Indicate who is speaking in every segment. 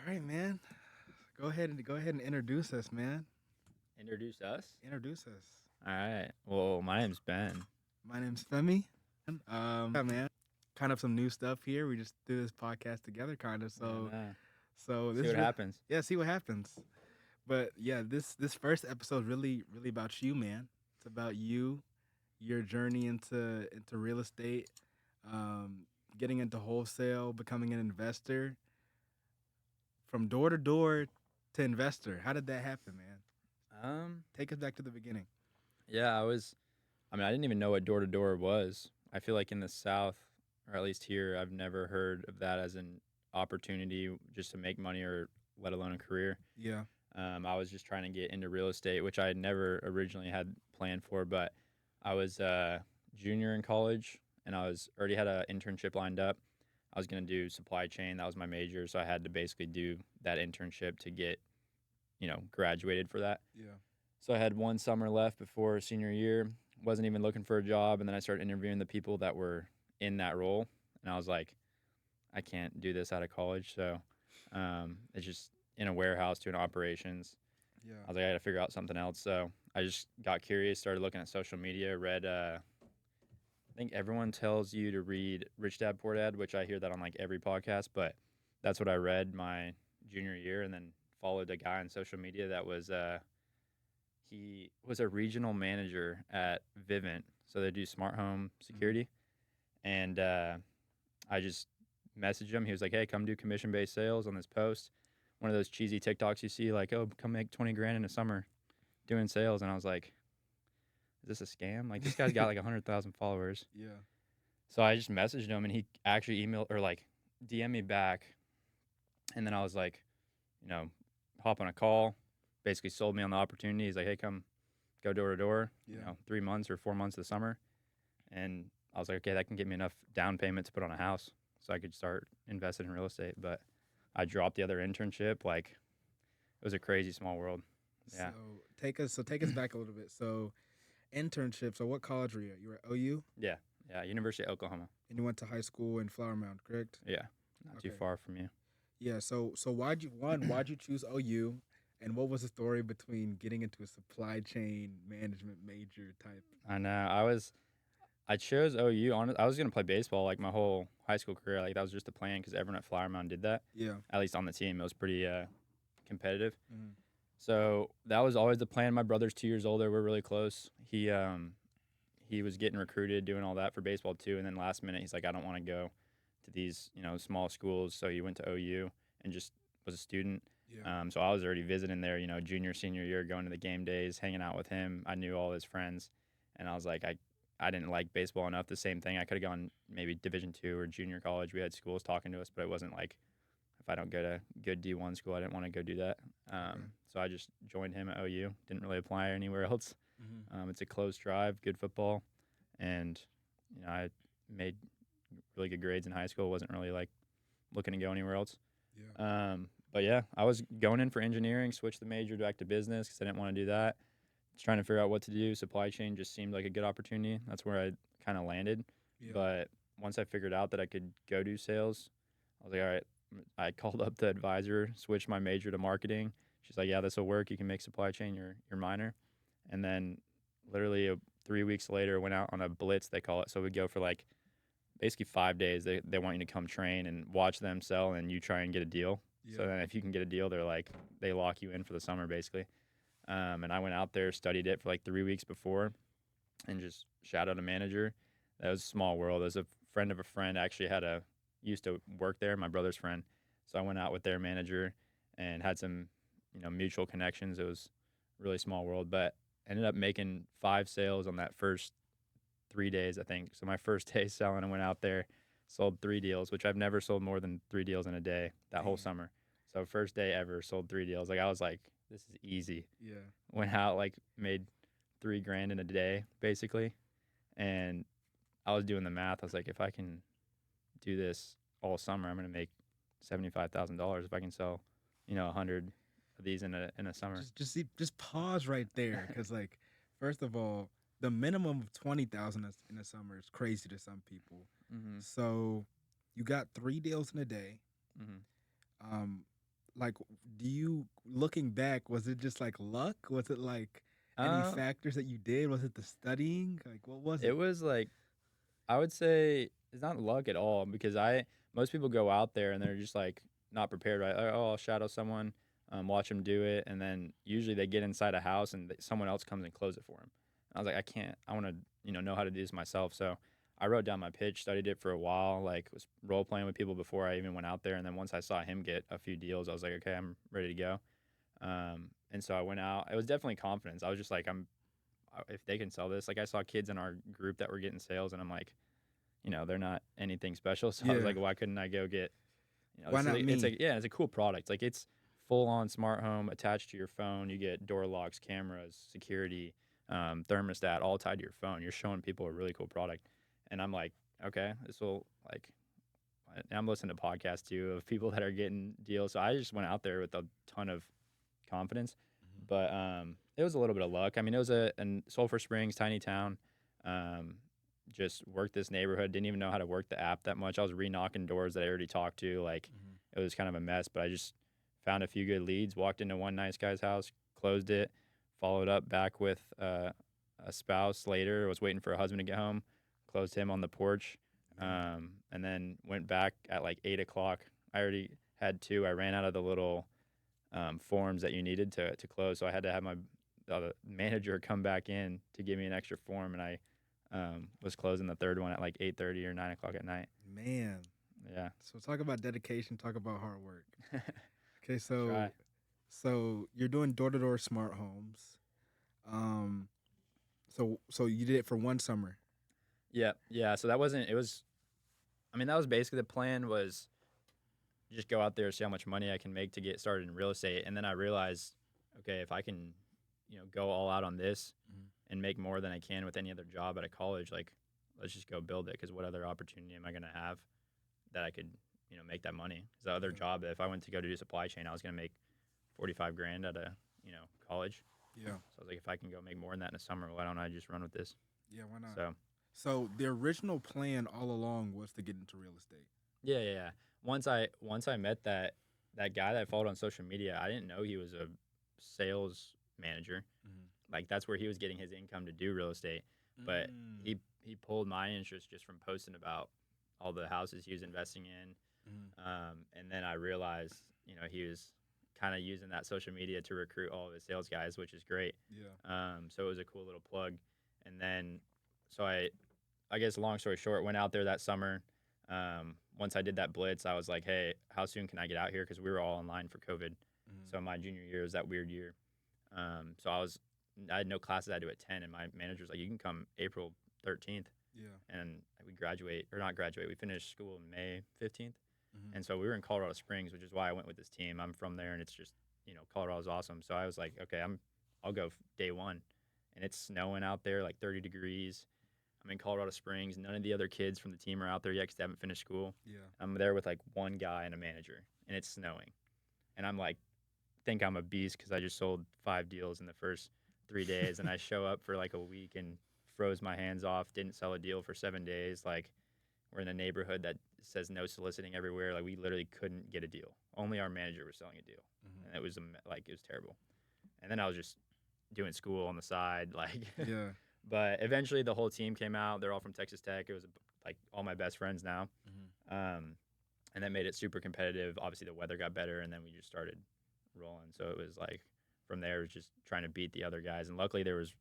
Speaker 1: All right, man. Go ahead and introduce us, man.
Speaker 2: Introduce us.
Speaker 1: Introduce us.
Speaker 2: All right. Well, my name's Ben.
Speaker 1: My name's Femi. Yeah, man. Kind of some new stuff here. We just do this podcast together, kind of.
Speaker 2: Yeah,
Speaker 1: So,
Speaker 2: no.
Speaker 1: so
Speaker 2: See
Speaker 1: this,
Speaker 2: what happens.
Speaker 1: yeah, see what happens. But yeah, this first episode really about you, man. It's about you, your journey into real estate, um, getting into wholesale, becoming an investor, from door to door to investor. How did that happen, man?
Speaker 2: Um,
Speaker 1: Take us back to the beginning.
Speaker 2: yeah, I didn't even know what door to door was. I feel like in the South, or at least here, I've never heard of that as an opportunity just to make money or let alone a career.
Speaker 1: Yeah.
Speaker 2: I was just trying to get into real estate, which I had never originally had planned for, but I was junior in college and I was already had an internship lined up. I was going to do supply chain. That was my major. So I had to basically do that internship to get, graduated for that.
Speaker 1: Yeah.
Speaker 2: So I had one summer left before senior year. Wasn't even looking for a job. And then I started interviewing the people that were in that role. And I was like, I can't do this out of college. So it's just in a warehouse doing operations. I
Speaker 1: Yeah.
Speaker 2: was like, I got to figure out something else. So I just got curious, started looking at social media, read, I think everyone tells you to read Rich Dad Poor Dad, which I hear that on like every podcast, but that's what I read my junior year and then followed a guy on social media that he was a regional manager at Vivint. So they do smart home security. And I just messaged him. He was like, hey, come do commission based sales on this post. One of those cheesy TikToks you see, like, oh, come make 20 grand in a summer doing sales. And I was like, is this a scam? Like, this guy's got like 100,000 followers.
Speaker 1: Yeah.
Speaker 2: So I just messaged him and he actually emailed or like DM me back. And then I was like, you know, hop on a call, basically sold me on the opportunity. He's like, hey, come go door to door,
Speaker 1: Yeah.
Speaker 2: 3 months or 4 months of the summer. And I was like, okay, that can get me enough down payment to put on a house so I could start investing in real estate. But I dropped the other internship. Like, it was a crazy small world. Yeah.
Speaker 1: Take us back a little bit. So internship. So what college were you at? You were at OU
Speaker 2: Yeah. Yeah. University of Oklahoma.
Speaker 1: and you went to high school in Flower Mound, correct?
Speaker 2: Yeah. Not too
Speaker 1: Okay.
Speaker 2: far from you.
Speaker 1: Yeah. So why'd you choose OU? And what was the story between getting into a supply chain management major type?
Speaker 2: I know. I chose OU. I was gonna play baseball like my whole high school career. Like that was just the plan because everyone at Flower Mound did that.
Speaker 1: Yeah.
Speaker 2: At least on the team, it was pretty competitive.
Speaker 1: Mhm.
Speaker 2: So that was always the plan. My brother's 2 years older. We're really close. He was getting recruited, doing all that for baseball too. And then last minute, he's like, I don't want to go to these small schools. So he went to OU and just was a student.
Speaker 1: Yeah.
Speaker 2: So I was already visiting there, junior, senior year, going to the game days, hanging out with him. I knew all his friends, and I was like, I didn't like baseball enough. The same thing. I could have gone maybe Division II or junior college. We had schools talking to us, but it wasn't like if I don't go to good D1 school, I didn't want to go do that.
Speaker 1: Okay.
Speaker 2: So I just joined him at OU. Didn't really apply anywhere else.
Speaker 1: Mhm.
Speaker 2: It's a close drive, good football, and I made really good grades in high school. Wasn't really like looking to go anywhere else.
Speaker 1: Yeah.
Speaker 2: But yeah, I was going in for engineering, switched the major back to business because I didn't want to do that. Just trying to figure out what to do. Supply chain just seemed like a good opportunity. That's where I kind of landed.
Speaker 1: Yeah.
Speaker 2: But once I figured out that I could go do sales, I was like, all right. I called up the advisor, switched my major to marketing. She's like, yeah, this will work. You can make supply chain your minor. And then literally 3 weeks later, went out on a blitz, they call it. So we go for like basically 5 days. They want you to come train and watch them sell, and you try and get a deal.
Speaker 1: Yeah.
Speaker 2: So then if you can get a deal, they lock you in for the summer basically. And I went out there, studied it for like 3 weeks before, and just shadowed a manager. That was a small world. It was a friend of a friend actually used to work there, my brother's friend. So I went out with their manager and had some, mutual connections. It was a really small world, but ended up making 5 sales on that first 3 days, I think. So my first day selling, I went out there, sold 3 deals, which I've never sold more than 3 deals in a day that whole
Speaker 1: Damn.
Speaker 2: summer. So first day ever, sold 3 deals. Like I was like, this is easy.
Speaker 1: Yeah.
Speaker 2: Went out like made 3 grand in a day basically, and I was doing the math. I was like, if I can do this all summer, I'm gonna make $75,000 if I can sell, 100 of these in a summer.
Speaker 1: Just pause right there, because like, first of all, the minimum of 20,000 in the summer is crazy to some people.
Speaker 2: Mm-hmm.
Speaker 1: So you got 3 deals in a day.
Speaker 2: Mm-hmm.
Speaker 1: Um, like, do you looking back, was it just like luck? Was it like any
Speaker 2: Um,
Speaker 1: factors that you did? Was it the studying? Like, what was
Speaker 2: it
Speaker 1: it?
Speaker 2: was like I would say it's not luck at all because I most people go out there and they're just like not prepared, right? Like, oh, I'll shadow someone, watch them do it, and then usually they get inside a house and someone else comes and close it for them. I was like, I can't. I want to know how to do this myself. So I wrote down my pitch, studied it for a while, like was role playing with people before I even went out there, and then once I saw him get a few deals, I was like, okay, I'm ready to go. And so I went out. It was definitely confidence. I was just like, if they can sell this, like I saw kids in our group that were getting sales, and I'm like, they're not anything special. So I was
Speaker 1: Yeah.
Speaker 2: like, why couldn't I go get,
Speaker 1: Why not
Speaker 2: it's
Speaker 1: me?
Speaker 2: like, yeah, it's a cool product. Like it's full on smart home attached to your phone. You get door locks, cameras, security, thermostat, all tied to your phone. You're showing people a really cool product. And I'm like, okay, this will like, and I'm listening to podcasts too of people that are getting deals. So I just went out there with a ton of confidence.
Speaker 1: Mhm.
Speaker 2: But it was a little bit of luck. I mean, it was in Sulphur Springs, tiny town. Um, just worked this neighborhood. Didn't even know how to work the app that much. I was re-knocking doors that I already talked to. Like
Speaker 1: Mhm.
Speaker 2: it was kind of a mess. But I just found a few good leads. Walked into one nice guy's house, closed it, followed up back with a spouse later. Was waiting for a husband to get home. Closed him on the porch,
Speaker 1: Man.
Speaker 2: and then went back at like 8 o'clock. I already had two. I ran out of the little forms that you needed to close. So I had to have my manager come back in to give me an extra form, and I was closing the third one at like 8:30 or 9 o'clock at night.
Speaker 1: Man.
Speaker 2: Yeah,
Speaker 1: So talk about dedication, talk about hard work. Okay,
Speaker 2: try.
Speaker 1: so you're doing door-to-door smart homes. Um so you did it for one summer.
Speaker 2: Yeah, yeah. So that wasn't. It was. I mean, that was basically the plan. Was just go out there, see how much money I can make to get started in real estate, and then I realized, okay, if I can, go all out on this
Speaker 1: Mhm.
Speaker 2: and make more than I can with any other job at a college, like let's just go build it. Because what other opportunity am I going to have that I could, make that money? Because the other
Speaker 1: Yeah.
Speaker 2: job, if I went to go to do supply chain, I was going to make 45 grand at a, college.
Speaker 1: Yeah.
Speaker 2: So I was like, if I can go make more than that in the summer, why don't I just run with this?
Speaker 1: Yeah, why not?
Speaker 2: So
Speaker 1: So the original plan all along was to get into real estate.
Speaker 2: yeah, yeah, yeah. Once I met that guy that I followed on social media, I didn't know he was a sales manager.
Speaker 1: Mhm.
Speaker 2: Like that's where he was getting his income to do real estate. But
Speaker 1: Mm.
Speaker 2: he pulled my interest just from posting about all the houses he was investing in.
Speaker 1: Mhm.
Speaker 2: And then I realized, he was kind of using that social media to recruit all of his sales guys, which is great.
Speaker 1: Yeah.
Speaker 2: So it was a cool little plug. And then, so I guess long story short, went out there that summer. Once I did that blitz, I was like, hey, how soon can I get out here? Because we were all online for COVID.
Speaker 1: Mhm.
Speaker 2: So my junior year was that weird year. So I had no classes. I had to do at 10, and my manager's like, you can come April 13th,
Speaker 1: Yeah.
Speaker 2: and we graduate or not graduate. We finished school May 15th,
Speaker 1: Mhm.
Speaker 2: and so we were in Colorado Springs, which is why I went with this team. I'm from there, and it's just Colorado's awesome. So I was like, okay, I'll go day one, and it's snowing out there, like 30 degrees. I'm in Colorado Springs. None of the other kids from the team are out there yet because they haven't finished school.
Speaker 1: Yeah.
Speaker 2: I'm there with like one guy and a manager, and it's snowing, and I'm like, think I'm a beast because I just sold 5 deals in the first 3 days, and I show up for like a week and froze my hands off. Didn't sell a deal for 7 days. Like we're in a neighborhood that says no soliciting everywhere. Like we literally couldn't get a deal. Only our manager was selling a deal,
Speaker 1: Mhm.
Speaker 2: and like it was terrible. And then I was just doing school on the side, like.
Speaker 1: Yeah.
Speaker 2: But eventually, the whole team came out. They're all from Texas Tech. It was like all my best friends now,
Speaker 1: Mhm.
Speaker 2: um, and that made it super competitive. Obviously, the weather got better, and then we just started rolling. So it was like from there, it was just trying to beat the other guys. And luckily, there was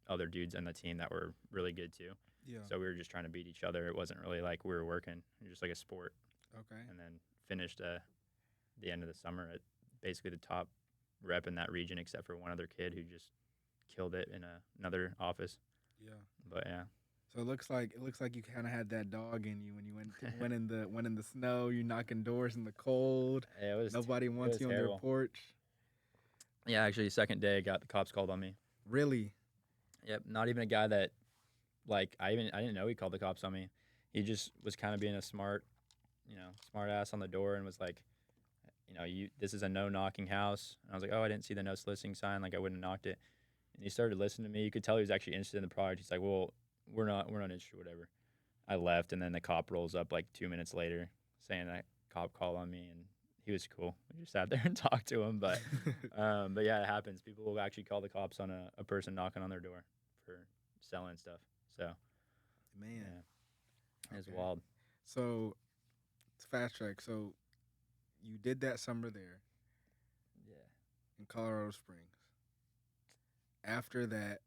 Speaker 2: other dudes on the team that were really good too.
Speaker 1: Yeah.
Speaker 2: So we were just trying to beat each other. It wasn't really like we were working, it was just like a sport.
Speaker 1: Okay.
Speaker 2: And then finished the end of the summer at basically the top rep in that region, except for one other kid who just killed it in another office.
Speaker 1: Yeah.
Speaker 2: But yeah.
Speaker 1: So it looks like you kind of had that dog in you when you went in the snow. You knocking doors in the cold.
Speaker 2: Yeah,
Speaker 1: Nobody
Speaker 2: it
Speaker 1: wants
Speaker 2: was
Speaker 1: you on their
Speaker 2: terrible.
Speaker 1: porch.
Speaker 2: Yeah, actually, second day, got the cops called on me.
Speaker 1: Really?
Speaker 2: Yep, not even a guy that like I didn't know he called the cops on me. He just was kind of being a smart ass on the door and was like, you this is a no knocking house. And I was like, oh, I didn't see the no soliciting sign. Like I wouldn't have knocked it. And he started listening to me. You could tell he was actually interested in the product. He's like, well, we're not interested, whatever. I left, and then the cop rolls up like 2 minutes later, saying that cop called on me, and he was cool. We just sat there and talked to him, but yeah, it happens. People will actually call the cops on a person knocking on their door for selling stuff. So
Speaker 1: Man.
Speaker 2: yeah, it's
Speaker 1: Okay.
Speaker 2: wild.
Speaker 1: So it's fast track. So you did that summer there
Speaker 2: Yeah.
Speaker 1: in Colorado Springs. After that,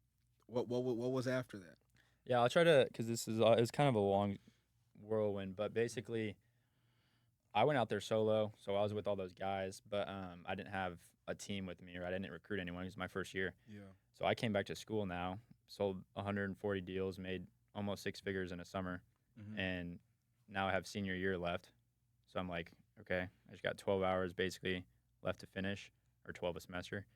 Speaker 1: what was after that?
Speaker 2: Yeah, I'll try to because this is it's kind of a long whirlwind, but basically I went out there solo, so I was with all those guys, but I didn't have a team with me, or I didn't recruit anyone. It was my first year,
Speaker 1: Yeah.
Speaker 2: so I came back to school now, sold 140 deals, made almost six figures in a summer,
Speaker 1: Mm-hmm.
Speaker 2: and now I have senior year left. So I'm like, okay, I just got 12 hours basically left to finish, or 12 a semester.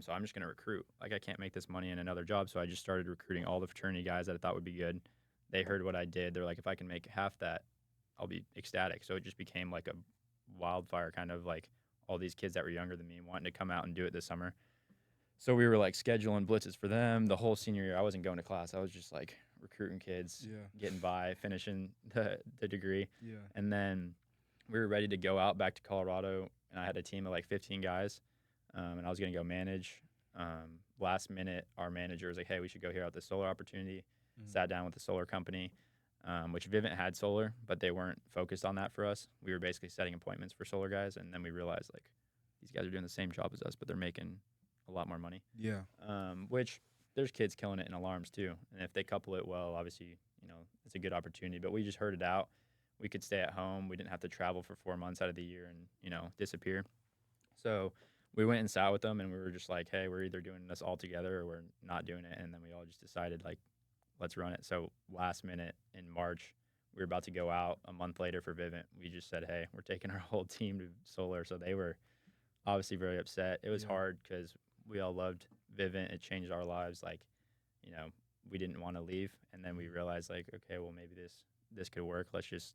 Speaker 2: So I'm just gonna recruit. Like I can't make this money in another job, so I just started recruiting all the fraternity guys that I thought would be good. They heard what I did. They're like, if I can make half that, I'll be ecstatic. So it just became like a wildfire, kind of like all these kids that were younger than me wanting to come out and do it this summer. So we were like scheduling blitzes for them the whole senior year. I wasn't going to class. I was just like recruiting kids,
Speaker 1: Yeah.
Speaker 2: getting by, finishing the degree,
Speaker 1: Yeah.
Speaker 2: and then we were ready to go out back to Colorado. And I had a team of like 15 guys, and I was gonna go manage. Last minute, our manager was like, "Hey, we should go hear out the solar opportunity."
Speaker 1: Mm-hmm.
Speaker 2: Sat down with the solar company, which Vivint had solar, but they weren't focused on that for us. We were basically setting appointments for solar guys, and then we realized like these guys are doing the same job as us, but they're making a lot more money.
Speaker 1: Yeah.
Speaker 2: Which there's kids killing it in alarms too, and if they couple it well, obviously it's a good opportunity. But we just heard it out. We could stay at home. We didn't have to travel for 4 months out of the year and disappear. So we went and sat with them, and we were just like, hey, we're either doing this all together or we're not doing it. And then we all just decided like, let's run it. So last minute in March, we were about to go out a month later for Vivint. We just said, hey, we're taking our whole team to solar. So they were obviously very upset. It was
Speaker 1: Yeah.
Speaker 2: hard because we all loved Vivint. It changed our lives. Like, you know, we didn't want to leave, and then we realized like, okay, well maybe this could work. Let's just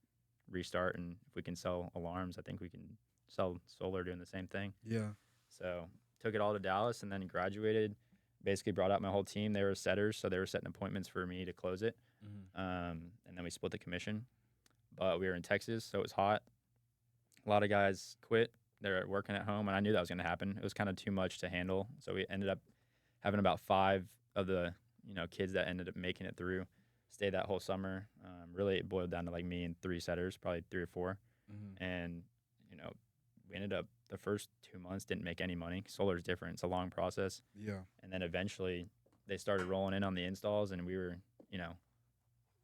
Speaker 2: restart, and if we can sell alarms, I think we can sell solar doing the same thing.
Speaker 1: Yeah.
Speaker 2: So took it all to Dallas, and then graduated. Basically brought out my whole team. They were setters, so they were setting appointments for me to close it.
Speaker 1: Mm-hmm.
Speaker 2: And then we split the commission. But we were in Texas, so it was hot. A lot of guys quit. They're working at home, and I knew that was going to happen. It was kind of too much to handle, so we ended up having about five of the kids that ended up making it through stay that whole summer. Really, it boiled down to like me and three setters, probably three or four,
Speaker 1: Mm-hmm.
Speaker 2: and you know we ended up the first 2 months didn't make any money. Solar is different; it's a long process,
Speaker 1: Yeah.
Speaker 2: and then eventually they started rolling in on the installs, and we were you know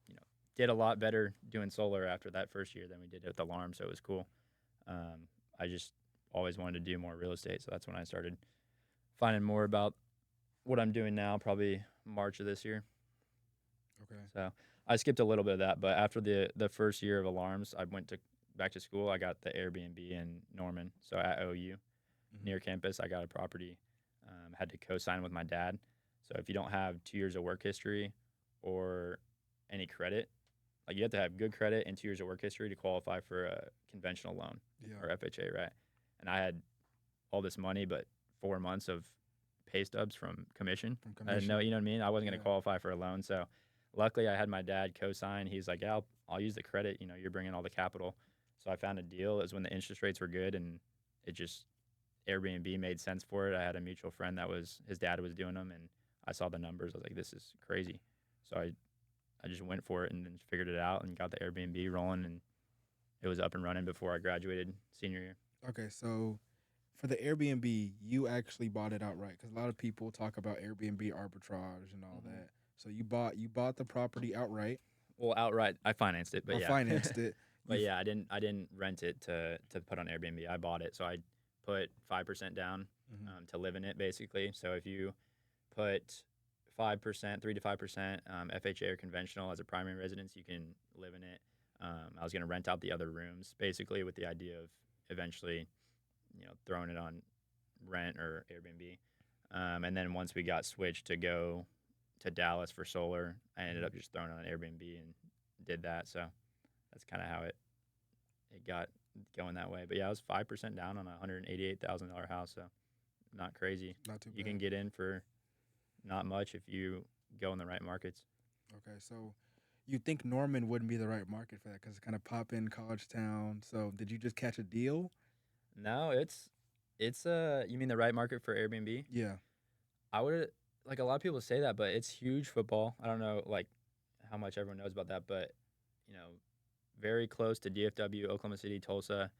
Speaker 2: you know did a lot better doing solar after that first year than we did with alarm, so it was cool. I just always wanted to do more real estate, so that's when I started finding more about what I'm doing now, probably March of this year.
Speaker 1: Okay.
Speaker 2: So I skipped a little bit of that, but after the first year of alarms, I went to back to school. I got the Airbnb in Norman, so at OU
Speaker 1: Mm-hmm.
Speaker 2: near campus. I got a property. Had to co-sign with my dad. So if you don't have 2 years of work history or any credit, like you have to have good credit and 2 years of work history to qualify for a conventional loan
Speaker 1: Yeah.
Speaker 2: or FHA, right? And I had all this money, but 4 months of pay stubs from commission.
Speaker 1: From
Speaker 2: I didn't know,
Speaker 1: commission.
Speaker 2: you know what I mean? I wasn't going
Speaker 1: Yeah.
Speaker 2: to qualify for a loan. So luckily I had my dad co-sign. He's like, yeah, I'll use the credit. You're bringing all the capital. So I found a deal. It was when the interest rates were good, and it just, Airbnb made sense for it. I had a mutual friend his dad was doing them, and I saw the numbers. I was like, this is crazy. So I just went for it and then figured it out and got the Airbnb rolling, and it was up and running before I graduated senior year.
Speaker 1: Okay. So for the Airbnb, you actually bought it outright because a lot of people talk about Airbnb arbitrage and all
Speaker 2: Mm-hmm.
Speaker 1: that. So you bought the property outright
Speaker 2: Well, outright, I financed it, but
Speaker 1: or
Speaker 2: yeah.
Speaker 1: financed it. You
Speaker 2: But yeah, I didn't rent it to put on Airbnb. I bought it, so I put 5% down
Speaker 1: mm-hmm.
Speaker 2: to live in it, basically. So if you put 5%, 3 to 5% FHA or conventional as a primary residence, you can live in it. I was going to rent out the other rooms, basically, with the idea of eventually, throwing it on rent or Airbnb. And then once we got switched to go to Dallas for solar, I ended up just throwing it on Airbnb and did that. So that's kind of how it got going that way. But yeah, I was 5% down on a $188,000 house, so not crazy.
Speaker 1: Not too
Speaker 2: You can
Speaker 1: bad.
Speaker 2: get in for not much if you go in the right markets.
Speaker 1: Okay. So you think Norman wouldn't be the right market for that because it's kind of pop in college town. So did you just catch a deal?
Speaker 2: No, it's you mean the right market for Airbnb?
Speaker 1: Yeah.
Speaker 2: I would like a lot of people say that, but it's huge football. I don't know like how much everyone knows about that, but you know, very close to DFW, Oklahoma City, Tulsa.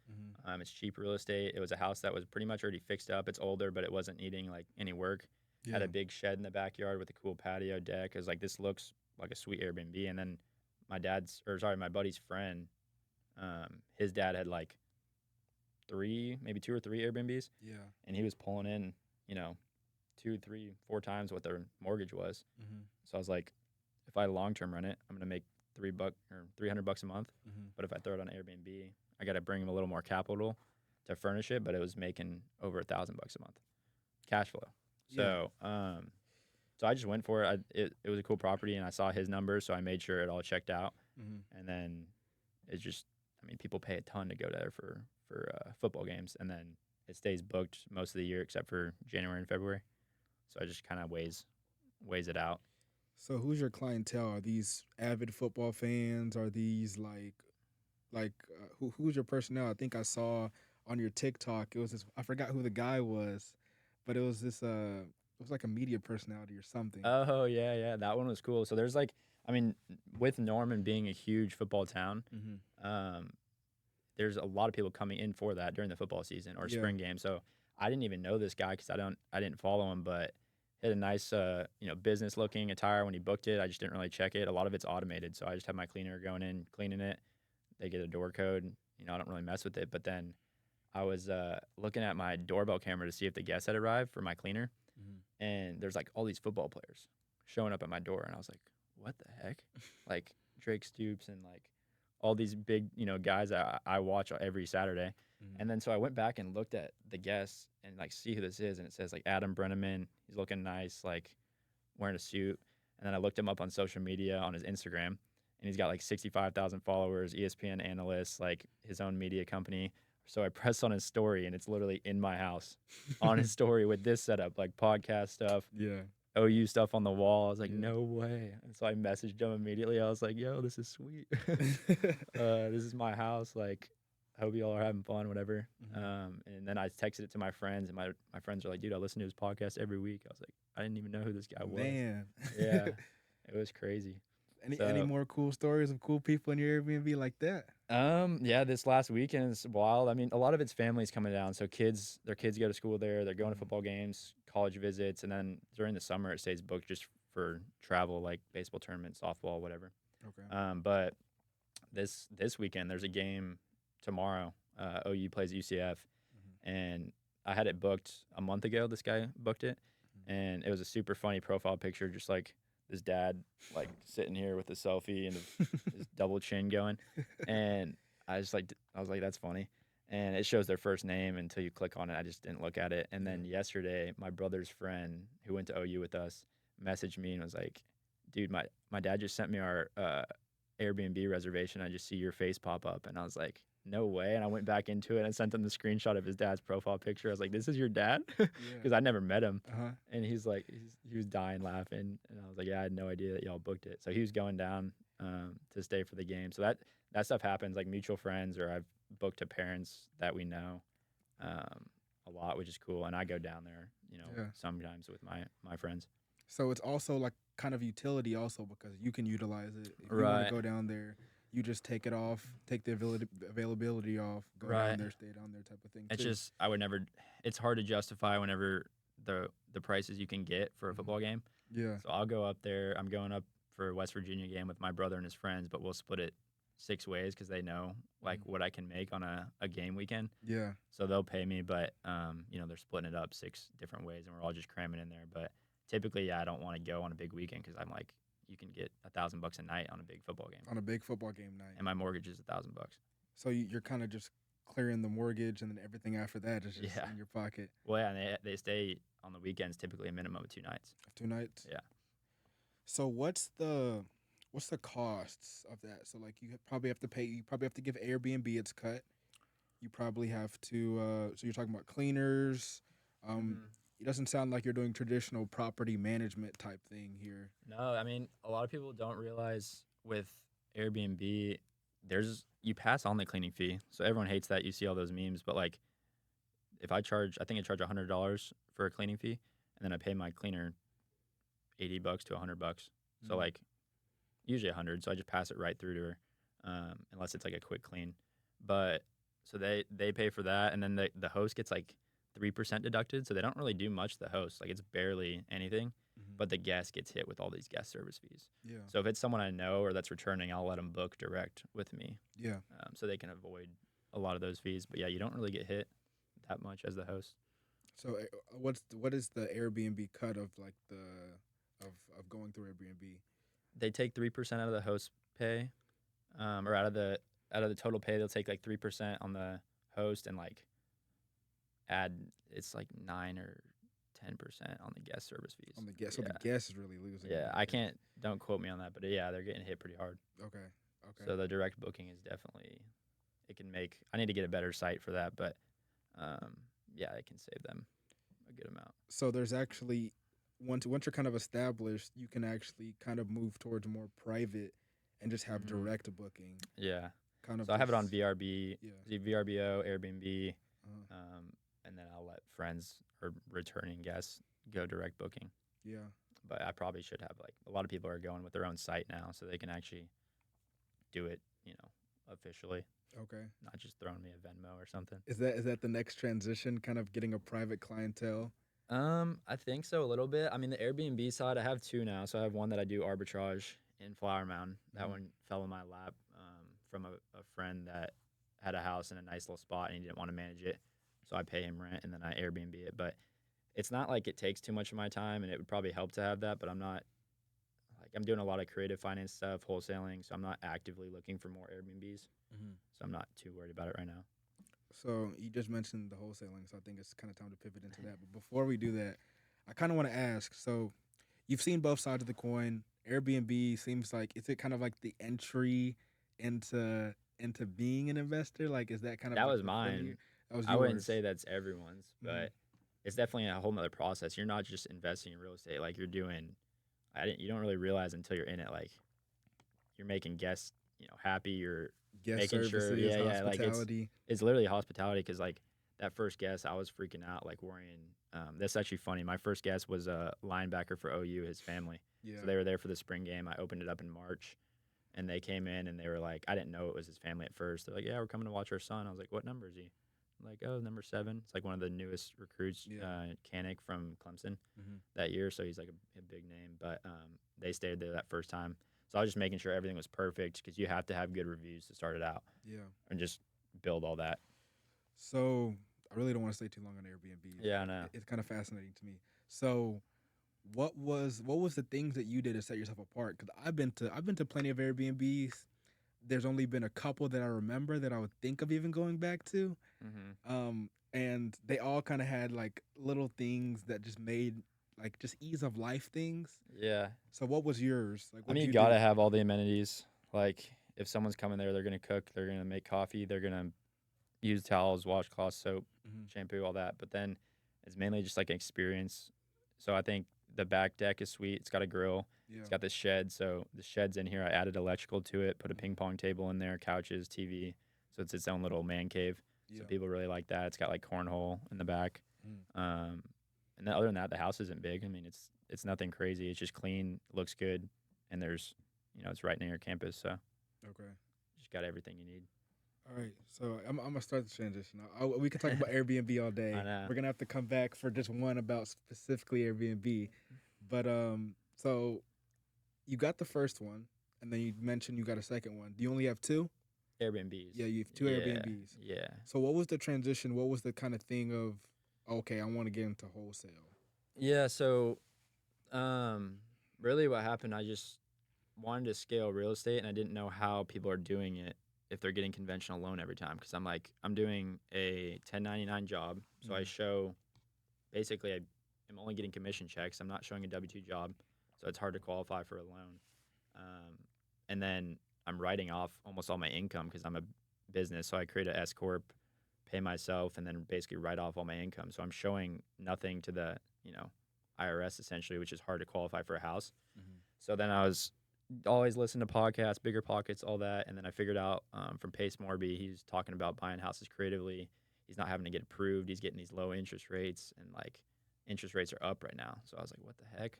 Speaker 1: Hmm.
Speaker 2: It's cheap real estate. It was a house that was pretty much already fixed up. It's older, but it wasn't needing like any work. Had
Speaker 1: Yeah.
Speaker 2: a big shed in the backyard with a cool patio deck. It was like this looks like a sweet Airbnb. And then my buddy's friend, his dad had like three, maybe two or three Airbnbs,
Speaker 1: Yeah.
Speaker 2: and he was pulling in, you know, two, three, four times what their mortgage was.
Speaker 1: Hmm.
Speaker 2: So I was like, if I long term rent it, I'm gonna make $300 a month.
Speaker 1: Hmm.
Speaker 2: But if I throw it on Airbnb, I got to bring him a little more capital to furnish it. But it was making over $1,000 a month cash flow.
Speaker 1: Yeah.
Speaker 2: So I just went for it. It was a cool property, and I saw his numbers, so I made sure it all checked out.
Speaker 1: Hmm.
Speaker 2: And then it's just, I mean, people pay a ton to go there for football games, and then it stays booked most of the year except for January and February. So I just kind of weighs it out.
Speaker 1: So who's your clientele? Are these avid football fans? Are these who's your personnel? I think I saw on your TikTok it was this. I forgot who the guy was, but it was this. It was like a media personality or something.
Speaker 2: Oh yeah, yeah, that one was cool. So there's like, I mean, with Norman being a huge football town,
Speaker 1: Hmm.
Speaker 2: um, there's a lot of people coming in for that during the football season or
Speaker 1: Yeah.
Speaker 2: spring game. So I didn't even know this guy because I didn't follow him, but he had a nice business looking attire when he booked it. I just didn't really check it. A lot of it's automated, so I just have my cleaner going in cleaning it. They get a door code. I don't really mess with it. But then I was looking at my doorbell camera to see if the guests had arrived for my cleaner,
Speaker 1: Hmm.
Speaker 2: and there's like all these football players showing up at my door, and I was like, what the heck? Like Drake Stoops and like all these big guys that I watch every Saturday.
Speaker 1: Hmm.
Speaker 2: And then so I went back and looked at the guests and like see who this is, and it says like Adam Brenneman. He's looking nice, like wearing a suit. And then I looked him up on social media on his Instagram, and he's got like 65,000 followers, ESPN analyst, like his own media company. So I pressed on his story, and it's literally in my house on his story with this setup, like podcast stuff,
Speaker 1: Yeah.
Speaker 2: OU stuff on the wall. I was like,
Speaker 1: Yeah.
Speaker 2: no way. And so I messaged him immediately. I was like, yo, this is sweet. This is my house. Like, I hope y'all are having fun, whatever.
Speaker 1: Hmm.
Speaker 2: And then I texted it to my friends, and my friends are like, dude, I listen to his podcast every week. I was like, I didn't even know who this guy was.
Speaker 1: Man.
Speaker 2: Yeah, it was crazy.
Speaker 1: Any
Speaker 2: So,
Speaker 1: more cool stories of cool people in your Airbnb like that?
Speaker 2: yeah, this last weekend is wild. I mean, a lot of it's families coming down. So their kids go to school there. They're going to
Speaker 1: Mhm.
Speaker 2: football games, college visits, and then during the summer it stays booked just for travel, like baseball tournament, softball, whatever.
Speaker 1: Okay.
Speaker 2: But this weekend there's a game tomorrow. OU plays UCF,
Speaker 1: Hmm.
Speaker 2: and I had it booked a month ago. This guy booked it, and it was a super funny profile picture, just like this dad like sitting here with a selfie and his double chin going, and I was like that's funny, and it shows their first name until you click on it. I just didn't look at it, and
Speaker 1: Yeah.
Speaker 2: then yesterday my brother's friend who went to OU with us messaged me and was like, "Dude, my dad just sent me our Airbnb reservation. I just see your face pop up," and I was like, no way. And I went back into it and sent him the screenshot of his dad's profile picture. I was like, this is your dad?
Speaker 1: Yeah.
Speaker 2: Because I never met him.
Speaker 1: Uh-huh.
Speaker 2: And he's like, he was dying laughing. And I was like, yeah, I had no idea that y'all booked it. So he was going down to stay for the game. So that stuff happens, like mutual friends, or I've booked to parents that we know a lot, which is cool. And I go down there,
Speaker 1: Yeah.
Speaker 2: sometimes with my friends.
Speaker 1: So it's also like kind of utility also because you can utilize it. If you want to
Speaker 2: Right.
Speaker 1: go down there, you just take it off, take the availability off, go
Speaker 2: Right.
Speaker 1: down there, stay down there type of thing
Speaker 2: It's
Speaker 1: too.
Speaker 2: just I would never. It's hard to justify whenever the prices you can get for a
Speaker 1: Mhm.
Speaker 2: football game.
Speaker 1: Yeah.
Speaker 2: So I'll go up there. I'm going up for a West Virginia game with my brother and his friends, but we'll split it 6 ways because they know like
Speaker 1: Mhm.
Speaker 2: what I can make on a game weekend.
Speaker 1: Yeah.
Speaker 2: So they'll pay me, but they're splitting it up 6 different ways, and we're all just cramming in there. But typically, yeah, I don't want to go on a big weekend because I'm like, you can get $1,000 a night on a big football game,
Speaker 1: On a big football game night.
Speaker 2: and my mortgage is $1,000.
Speaker 1: So you're kind of just clearing the mortgage and then everything after that is just
Speaker 2: Yeah.
Speaker 1: in your pocket.
Speaker 2: Well, yeah, and they stay on the weekends typically a minimum of 2 nights.
Speaker 1: 2 nights.
Speaker 2: Yeah.
Speaker 1: So what's the costs of that? So like probably have to pay. You probably have to give Airbnb its cut. You probably have to. So you're talking about cleaners. Um, it doesn't sound like you're doing traditional property management type thing here.
Speaker 2: No, I mean, a lot of people don't realize with Airbnb, you pass on the cleaning fee. So everyone hates that. You see all those memes, but like if I think I charge $100 for a cleaning fee, and then I pay my cleaner $80 to $100. So
Speaker 1: Mm.
Speaker 2: like usually 100. So I just pass it right through to her, unless it's like a quick clean. But so they pay for that, and then the host gets like 3% deducted. So they don't really do much. The host, like, it's barely anything,
Speaker 1: Mhm.
Speaker 2: but the guest gets hit with all these guest service fees.
Speaker 1: Yeah.
Speaker 2: So if it's someone I know or that's returning, I'll let them book direct with me,
Speaker 1: Yeah.
Speaker 2: so they can avoid a lot of those fees. But yeah, you don't really get hit that much as the host.
Speaker 1: So what is the Airbnb cut of like the of going through Airbnb?
Speaker 2: They take 3% out of the host pay, or out of the total pay. They'll take like 3% on the host and like add, it's like 9 or 10% on the guest service fees.
Speaker 1: On the guest, so the
Speaker 2: Yeah,
Speaker 1: guest is really losing in
Speaker 2: yeah.
Speaker 1: that
Speaker 2: I
Speaker 1: case.
Speaker 2: can't. Don't quote me on that, but yeah, they're getting hit pretty hard.
Speaker 1: Okay. Okay.
Speaker 2: So the direct booking is definitely, it can make. I need to get a better site for that, but um, yeah, it can save them a good amount.
Speaker 1: So there's actually once you're kind of established, you can actually kind of move towards more private and just have
Speaker 2: Hmm.
Speaker 1: direct booking.
Speaker 2: Yeah.
Speaker 1: Kind of
Speaker 2: So I have it on
Speaker 1: just
Speaker 2: VRB,
Speaker 1: yeah.
Speaker 2: VRBO, Airbnb,
Speaker 1: Uh,
Speaker 2: and then I'll let friends or returning guests go direct booking.
Speaker 1: yeah.
Speaker 2: But I probably should have, like, a lot of people are going with their own site now, so they can actually do it, officially,
Speaker 1: Okay.
Speaker 2: not just throwing me a Venmo or something.
Speaker 1: Is that the next transition? Kind of getting a private clientele.
Speaker 2: I think so, a little bit. I mean, the Airbnb side, I have two now. So I have one that I do arbitrage in Flower Mound. That
Speaker 1: Mhm.
Speaker 2: one fell in my lap, from a friend that had a house in a nice little spot and he didn't want to manage it. So I pay him rent and then I Airbnb it. But it's not like it takes too much of my time, and it would probably help to have that. But I'm not, like, I'm doing a lot of creative finance stuff, wholesaling. So I'm not actively looking for more Airbnbs.
Speaker 1: Mhm.
Speaker 2: So I'm not too worried about it right now.
Speaker 1: So you just mentioned the wholesaling, so I think it's kind of time to pivot into that. But before we do that, I kind of want to ask. So you've seen both sides of the coin. Airbnb seems like is it kind of like the entry into being an investor? Like is that kind of
Speaker 2: That
Speaker 1: like
Speaker 2: was
Speaker 1: the foot in your
Speaker 2: mine.
Speaker 1: that was
Speaker 2: I wouldn't
Speaker 1: yours?
Speaker 2: say that's everyone's,
Speaker 1: Hmm.
Speaker 2: but it's definitely a whole nother process. You're not just investing in real estate. Like, you're doing, you don't really realize until you're in it. Like, you're making guests, happy. You're
Speaker 1: Guest
Speaker 2: making sure,
Speaker 1: services,
Speaker 2: yeah, yeah. Like, it's,
Speaker 1: hospitality.
Speaker 2: it's literally hospitality. Cause like that first guest, I was freaking out, like worrying. That's actually funny. My first guest was a linebacker for OU, his family. So
Speaker 1: Yeah.
Speaker 2: they were there for the spring game. I opened it up in March, and they came in and they were like, I didn't know it was his family at first. They're like, yeah, we're coming to watch our son. I was like, what number is he? Like, oh, number 7. It's like one of the newest recruits,
Speaker 1: Yeah.
Speaker 2: Kanik from Clemson
Speaker 1: Hmm.
Speaker 2: that year. So he's like a big name. But they stayed there that first time. So I was just making sure everything was perfect, because you have to have good reviews to start it out
Speaker 1: Yeah.
Speaker 2: and just build all that.
Speaker 1: So I really don't want to stay too long on Airbnbs,
Speaker 2: Yeah, I
Speaker 1: but
Speaker 2: know.
Speaker 1: it's kind of fascinating to me. So what was the things that you did to set yourself apart? Because I've been to plenty of Airbnbs. There's only been a couple that I remember that I would think of even going back to.
Speaker 2: Hmm.
Speaker 1: And they all kind of had like little things that just made like just ease of life things.
Speaker 2: Yeah.
Speaker 1: So what was yours? Like
Speaker 2: I
Speaker 1: what'd
Speaker 2: mean, you
Speaker 1: you
Speaker 2: got
Speaker 1: do?
Speaker 2: to have all the amenities. Like, if someone's coming there, they're going to cook, they're going to make coffee, they're going to use towels, washcloths, soap,
Speaker 1: Hmm.
Speaker 2: shampoo, all that. But then it's mainly just like an experience. So I think the back deck is sweet. It's got a grill.
Speaker 1: Yeah.
Speaker 2: It's got this shed. So the shed's in here. I added electrical to it, put a
Speaker 1: Mhm.
Speaker 2: ping pong table in there, couches, TV. So it's its own little man cave. So
Speaker 1: Yeah.
Speaker 2: people really like that. It's got like cornhole in the back.
Speaker 1: Mm.
Speaker 2: Um, and then other than that, the house isn't big. I mean, it's nothing crazy. It's just clean, looks good, and there's, it's right near your campus. So
Speaker 1: Okay.
Speaker 2: just got everything you need.
Speaker 1: All right, so I'm gonna start the transition. We can talk about Airbnb all
Speaker 2: I
Speaker 1: day.
Speaker 2: know.
Speaker 1: We're gonna have to come back for just one about specifically Airbnb. But so you got the first one, and then you mentioned you got a second one. Do you only have two?
Speaker 2: Airbnbs.
Speaker 1: Yeah, you have two
Speaker 2: Yeah,
Speaker 1: Airbnbs.
Speaker 2: yeah.
Speaker 1: So what was the transition? What was the kind of thing of okay, I want to get into wholesale?
Speaker 2: Yeah, so um really what happened, I just wanted to scale real estate, and I didn't know how people are doing it if they're getting conventional loan every time, cuz I'm doing a 1099 job. So I
Speaker 1: Mm.
Speaker 2: show, basically, I am only getting commission checks. I'm not showing a W2 job. So it's hard to qualify for a loan. Um, and then I'm writing off almost all my income because I'm a business. So I create a S corp, pay myself, and then basically write off all my income. So I'm showing nothing to the, IRS, essentially, which is hard to qualify for a house.
Speaker 1: Hmm.
Speaker 2: So then I was always listening to podcasts, Bigger Pockets, all that. And then I figured out, from Pace Morby, he's talking about buying houses creatively. he's not having to get approved. He's getting these low interest rates, and like interest rates are up right now. So I was like, what the heck?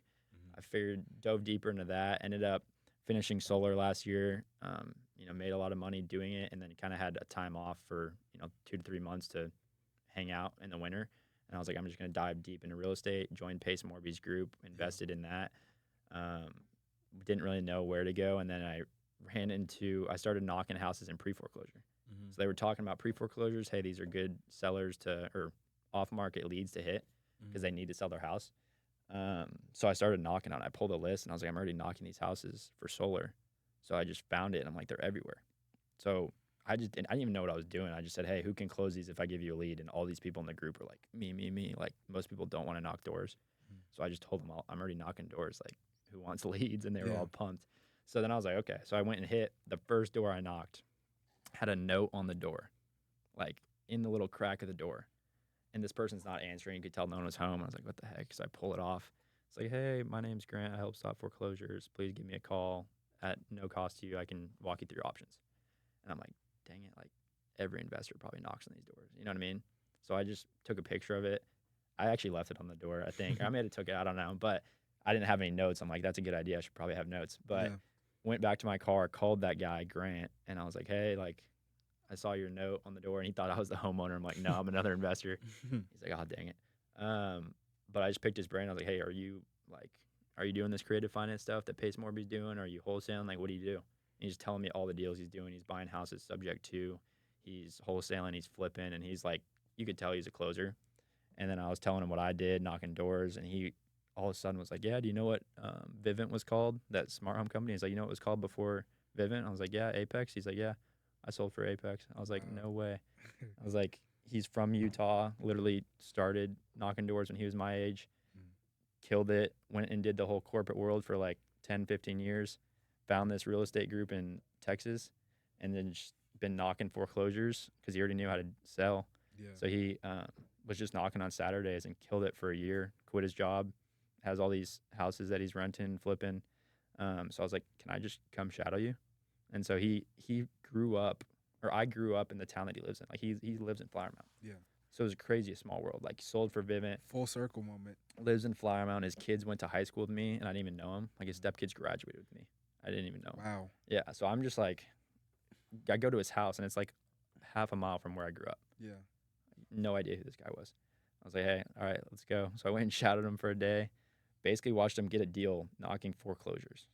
Speaker 2: I figured, dove deeper into that, ended up finishing solar last year, made a lot of money doing it, and then kind of had a time off for, 2 to 3 months to hang out in the winter. And I was like, I'm just going to dive deep into real estate, joined Pace Morby's group, invested in that. Didn't really know where to go. And then I started knocking houses in pre-foreclosure. So they were talking about pre-foreclosures. Hey, these are good sellers or off-market leads to hit because they need to sell their house. So I started knocking on it. I pulled a list and I was like, I'm already knocking these houses for solar. So I just found it and I'm like, they're everywhere. So I didn't even know what I was doing. I just said, hey, who can close these if I give you a lead? And all these people in the group were like, me. Like most people don't want to knock doors. So I just told them all, I'm already knocking doors. Like who wants leads? And they were all pumped. So then I was like, okay. So I went and hit the first door I knocked, had a note on the door, like in the little crack of the door. And this person's not answering. You could tell no one was home. I was like, what the heck? So I pull it off. It's like, hey, my name's Grant. I help stop foreclosures. Please give me a call at no cost to you. I can walk you through options. And I'm like, dang it. Like every investor probably knocks on these doors. You know what I mean? So I just took a picture of it. I actually left it on the door, I think. I may have took it. I don't know. But I didn't have any notes. I'm like, that's a good idea. I should probably have notes. But went back to my car, called that guy, Grant. And I was like, hey, like, I saw your note on the door, and he thought I was the homeowner. I'm like, no, I'm another investor. He's like, oh, dang it. But I just picked his brain. I was like, hey, are you doing this creative finance stuff that Pace Morby's doing? Are you wholesaling? Like, what do you do? And he's telling me all the deals he's doing. He's buying houses subject to. He's wholesaling. He's flipping. And he's like, you could tell he's a closer. And then I was telling him what I did, knocking doors. And he all of a sudden was like, yeah, do you know what Vivint was called? That smart home company? He's like, you know what it was called before Vivint? I was like, yeah, Apex. He's like, yeah. I sold for Apex. I was like, no way. I was like, he's from Utah, literally started knocking doors when he was my age, killed it, went and did the whole corporate world for like 10, 15 years, found this real estate group in Texas, and then just been knocking foreclosures because he already knew how to sell. So he was just knocking on Saturdays and killed it for a year, quit his job, has all these houses that he's renting, flipping. So I was like, can I just come shadow you? And so he grew up, or I grew up in the town that he lives in. Like he lives in Flower Mound.
Speaker 1: Yeah.
Speaker 2: So it was crazy, a small world. Like he sold for Vivint.
Speaker 1: Full circle moment.
Speaker 2: Lives in Flower Mound. His kids went to high school with me, and I didn't even know him. Like his stepkids graduated with me. I didn't even know him.
Speaker 1: Wow.
Speaker 2: Yeah. So I'm just like, I go to his house, and it's like half a mile from where I grew up.
Speaker 1: Yeah.
Speaker 2: No idea who this guy was. I was like, hey, all right, let's go. So I went and shadowed him for a day. Basically watched him get a deal knocking foreclosures.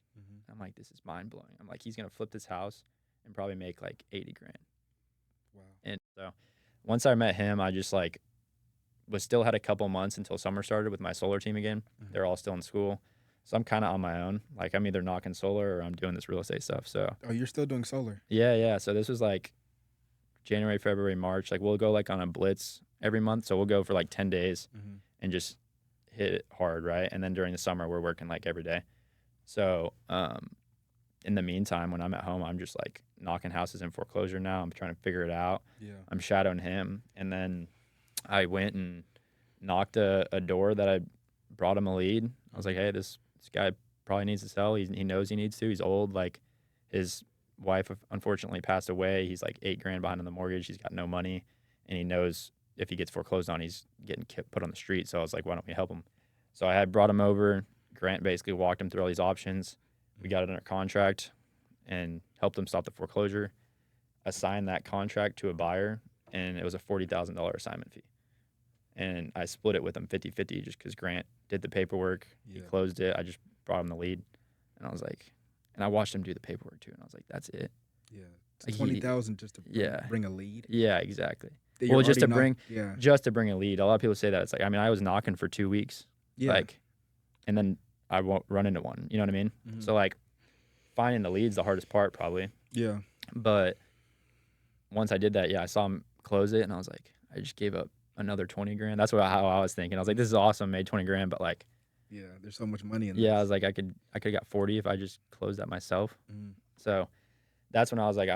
Speaker 2: I'm like, this is mind blowing. I'm like, he's gonna flip this house and probably make like 80 grand.
Speaker 1: Wow.
Speaker 2: And so once I met him, I just like still had a couple months until summer started with my solar team again. They're all still in school. So I'm kind of on my own. Like I'm either knocking solar or I'm doing this real estate stuff. So
Speaker 1: Oh, you're still doing solar?
Speaker 2: yeah. So this was like January, February, March. Like we'll go like on a blitz every month. So we'll go for like 10 days and just hit it hard, right? And then during the summer, we're working like every day. So in the meantime, when I'm at home, I'm just like knocking houses in foreclosure now. I'm trying to figure it out.
Speaker 1: Yeah.
Speaker 2: I'm shadowing him. And then I went and knocked a door that I brought him a lead. I was like, hey, this guy probably needs to sell. He knows he needs to. He's old. Like his wife unfortunately passed away. He's like $8,000 behind on the mortgage. He's got no money. And he knows if he gets foreclosed on, he's getting put on the street. So I was like, why don't we help him? So I had brought him over. Grant basically walked him through all these options. We got it under contract and helped him stop the foreclosure, assigned that contract to a buyer, and it was a $40,000 assignment fee. And I split it with him 50-50 just because Grant did the paperwork. He closed it. I just brought him the lead. And I was like, and I watched him do the paperwork too. And I was like, that's it.
Speaker 1: Yeah.
Speaker 2: Like
Speaker 1: 20,000 just to bring a lead.
Speaker 2: Yeah, exactly.
Speaker 1: That
Speaker 2: Well,
Speaker 1: you're
Speaker 2: just to
Speaker 1: already
Speaker 2: bring, just to bring a lead. A lot of people say that. It's like, I mean, I was knocking for 2 weeks.
Speaker 1: Yeah.
Speaker 2: Like, and then I won't run into one. You know what I mean? So like, finding the lead's the hardest part probably.
Speaker 1: Yeah.
Speaker 2: But once I did that, I saw him close it, and I was like, I just gave up another 20 grand. That's how I was thinking. I was like, this is awesome, made 20 grand, but like,
Speaker 1: yeah, there's so much money in this.
Speaker 2: I was like, I could have got 40 if I just closed that myself. So that's when I was like,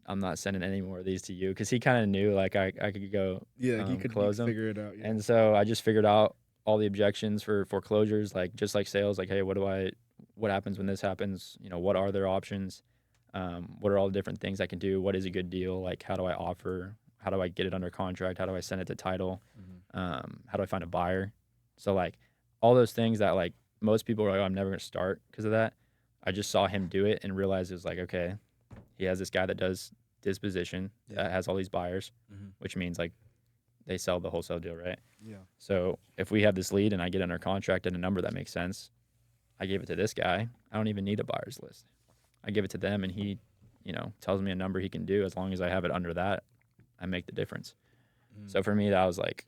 Speaker 2: I'm not sending any more of these to you, because he kind of knew like I could go
Speaker 1: he could
Speaker 2: close them.
Speaker 1: figure it out. Yeah.
Speaker 2: And so I just figured out all the objections for foreclosures, like just like sales, like, hey, what happens when this happens? You know, what are their options? What are all the different things I can do? What is a good deal? Like, how do I offer? How do I get it under contract? How do I send it to title?
Speaker 1: Mm-hmm.
Speaker 2: How do I find a buyer? So like all those things that like most people are like, oh, I'm never gonna start because of that. I just saw him do it and realized it was like, okay, he has this guy that does disposition
Speaker 1: Yeah.
Speaker 2: that has all these buyers,
Speaker 1: Mm-hmm.
Speaker 2: which means like they sell the wholesale deal, right?
Speaker 1: Yeah.
Speaker 2: So if we have this lead and I get under contract at a number that makes sense, I gave it to this guy. I don't even need a buyer's list. I give it to them and he, tells me a number he can do. As long as I have it under that, I make the difference.
Speaker 1: Mm-hmm.
Speaker 2: So for me, that was like,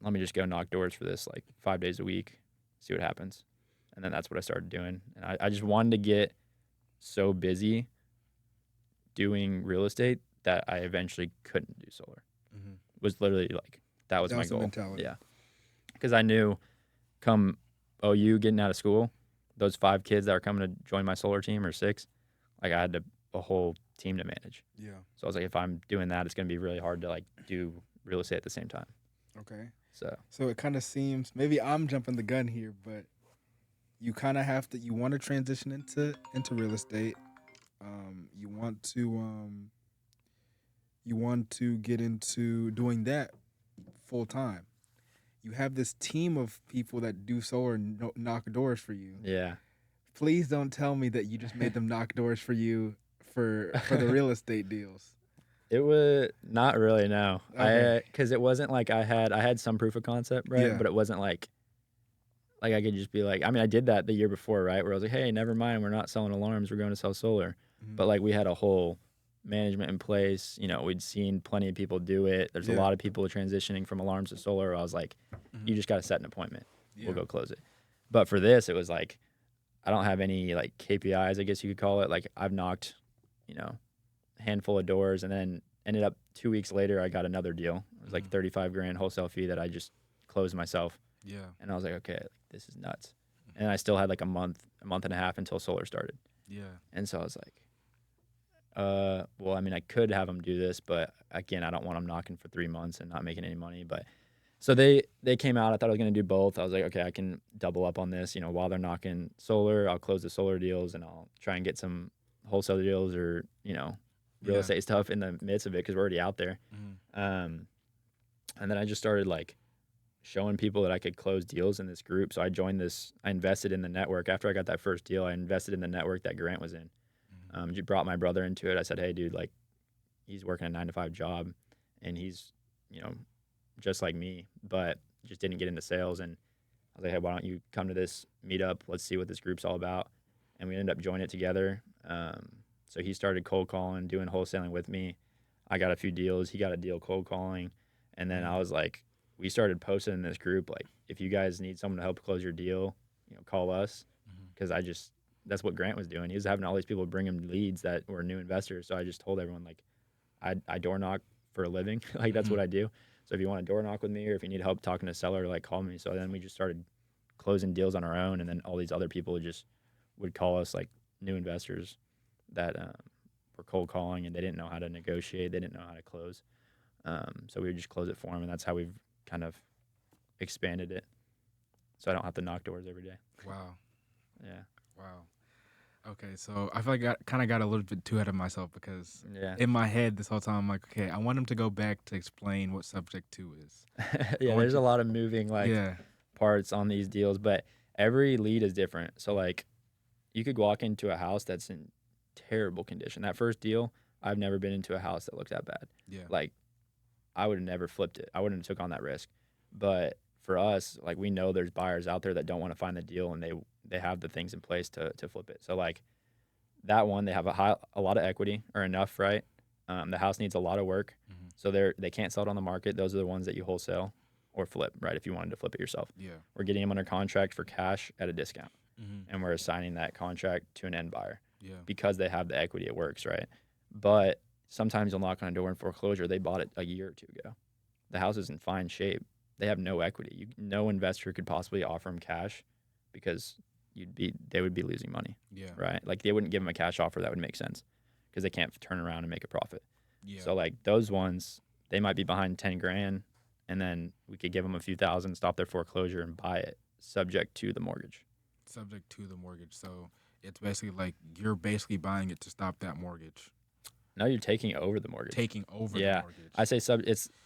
Speaker 2: let me just go knock doors for this like 5 days a week, see what happens. And then that's what I started doing. And I just wanted to get so busy doing real estate that I eventually couldn't do solar.
Speaker 1: Mm-hmm.
Speaker 2: Was literally like, that was
Speaker 1: That
Speaker 2: my
Speaker 1: was the
Speaker 2: goal.
Speaker 1: mentality.
Speaker 2: Yeah. Because I knew come OU getting out of school, those 5 kids that were coming to join my solar team or 6, like I had a whole team to manage.
Speaker 1: Yeah.
Speaker 2: So I was like, if I'm doing that, it's going to be really hard to like do real estate at the same time.
Speaker 1: Okay.
Speaker 2: So
Speaker 1: it kind of seems, maybe I'm jumping the gun here, but you kind of have to, you want to transition into real estate. You want to get into doing that full time. You have this team of people that do solar and knock doors for you.
Speaker 2: yeah.
Speaker 1: Please don't tell me that you just made them knock doors for you for the real estate deals.
Speaker 2: It was not really, no.
Speaker 1: Okay.
Speaker 2: Because it wasn't like I had some proof of concept, right?
Speaker 1: Yeah.
Speaker 2: But it wasn't like I could just be like, I mean, I did that the year before, right? Where I was like, hey, never mind, we're not selling alarms, we're going to sell solar.
Speaker 1: Mhm.
Speaker 2: But like we had a whole management in place. We'd seen plenty of people do it. There's a
Speaker 1: Yeah.
Speaker 2: lot of people transitioning from alarms to solar. I was like, you just got to set an appointment.
Speaker 1: Yeah.
Speaker 2: We'll go close it. But for this, it was like, I don't have any like KPIs, I guess you could call it. Like I've knocked, a handful of doors and then ended up 2 weeks later, I got another deal. It was like 35 grand wholesale fee that I just closed myself.
Speaker 1: Yeah.
Speaker 2: And I was like, okay, this is nuts. And I still had like a month and a half until solar started.
Speaker 1: Yeah.
Speaker 2: And so I was like, well, I mean, I could have them do this, but again, I don't want them knocking for 3 months and not making any money. But so they came out. I thought I was going to do both. I was like, okay, I can double up on this. While they're knocking solar, I'll close the solar deals and I'll try and get some wholesale deals or, real estate stuff in the midst of it because we're already out there.
Speaker 1: Mm-hmm.
Speaker 2: And then I just started like showing people that I could close deals in this group. So I joined this. I invested in the network after I got that first deal. I invested in the network that Grant was in. Just brought my brother into it. I said, hey, dude, like he's working a 9-to-5 job, and he's just like me, but just didn't get into sales. And I was like, hey, why don't you come to this meetup? Let's see what this group's all about. And we ended up joining it together. So he started cold calling, doing wholesaling with me. I got a few deals. He got a deal cold calling. And then I was like, we started posting in this group, like, if you guys need someone to help close your deal, call us. Because that's what Grant was doing. He was having all these people bring him leads that were new investors. So I just told everyone, like, I door knock for a living. Like, that's what I do. So if you want to door knock with me or if you need help talking to a seller, like, call me. So then we just started closing deals on our own. And then all these other people just would call us, like, new investors that were cold calling and they didn't know how to negotiate. They didn't know how to close. So we would just close it for them. And that's how we've kind of expanded it. So I don't have to knock doors every day.
Speaker 1: Wow.
Speaker 2: Yeah.
Speaker 1: Wow. Okay, so I feel like I kind of got a little bit too ahead of myself because
Speaker 2: Yeah.
Speaker 1: in my head this whole time I'm like, okay, I want him to go back to explain what subject 2 is.
Speaker 2: Yeah, there's a lot of moving
Speaker 1: Yeah.
Speaker 2: parts on these deals, but every lead is different. So like you could walk into a house that's in terrible condition. That first deal, I've never been into a house that looked that bad.
Speaker 1: Yeah.
Speaker 2: Like I would have never flipped it. I wouldn't have took on that risk. But for us, like we know there's buyers out there that don't want to find the deal and they have the things in place to flip it. So like that one, they have a lot of equity or enough, right? The house needs a lot of work. So they can't sell it on the market. Those are the ones that you wholesale or flip, right? If you wanted to flip it yourself.
Speaker 1: Yeah.
Speaker 2: We're getting them under contract for cash at a discount. And we're assigning that contract to an end buyer.
Speaker 1: Yeah.
Speaker 2: Because they have the equity, it works, right? But sometimes you'll knock on a door in foreclosure. They bought it a year or 2 ago. The house is in fine shape. They have no equity. No investor could possibly offer them cash because they would be losing money.
Speaker 1: Yeah.
Speaker 2: Right? Like they wouldn't give them a cash offer that would make sense because they can't turn around and make a profit.
Speaker 1: Yeah.
Speaker 2: So like those ones, they might be behind 10 grand and then we could give them a few thousand, stop their foreclosure and buy it subject to the mortgage.
Speaker 1: Subject to the mortgage. So it's basically like you're basically buying it to stop that mortgage.
Speaker 2: No, you're taking over the mortgage.
Speaker 1: Taking over the
Speaker 2: Yeah,
Speaker 1: mortgage.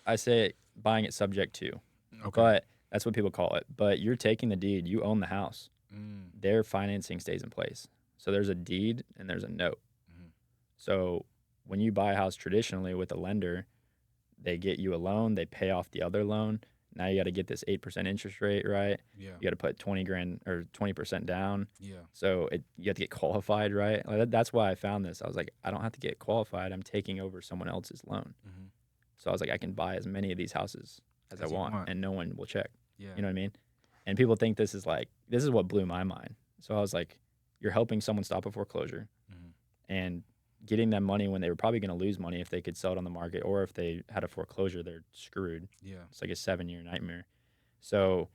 Speaker 2: I say buying it subject to,
Speaker 1: Okay.
Speaker 2: but that's what people call it. But you're taking the deed. You own the house.
Speaker 1: Mm.
Speaker 2: Their financing stays in place. So there's a deed and there's a note.
Speaker 1: Mhm.
Speaker 2: So when you buy a house traditionally with a lender, they get you a loan, they pay off the other loan. Now you got to get this 8% interest rate, right?
Speaker 1: Yeah.
Speaker 2: You got to put 20 grand or 20% down.
Speaker 1: Yeah.
Speaker 2: So you have to get qualified, right? Like that's why I found this. I was like, I don't have to get qualified. I'm taking over someone else's loan.
Speaker 1: Mm-hmm.
Speaker 2: So I was like, I can buy as many of these houses as I
Speaker 1: As you
Speaker 2: want,
Speaker 1: want.
Speaker 2: and no one will check.
Speaker 1: Yeah.
Speaker 2: You know what I mean? And people think this is what blew my mind. So I was like, you're helping someone stop a foreclosure
Speaker 1: Mhm.
Speaker 2: and getting them money when they were probably going to lose money if they could sell it on the market, or if they had a foreclosure, they're screwed.
Speaker 1: Yeah.
Speaker 2: It's like a 7-year nightmare. So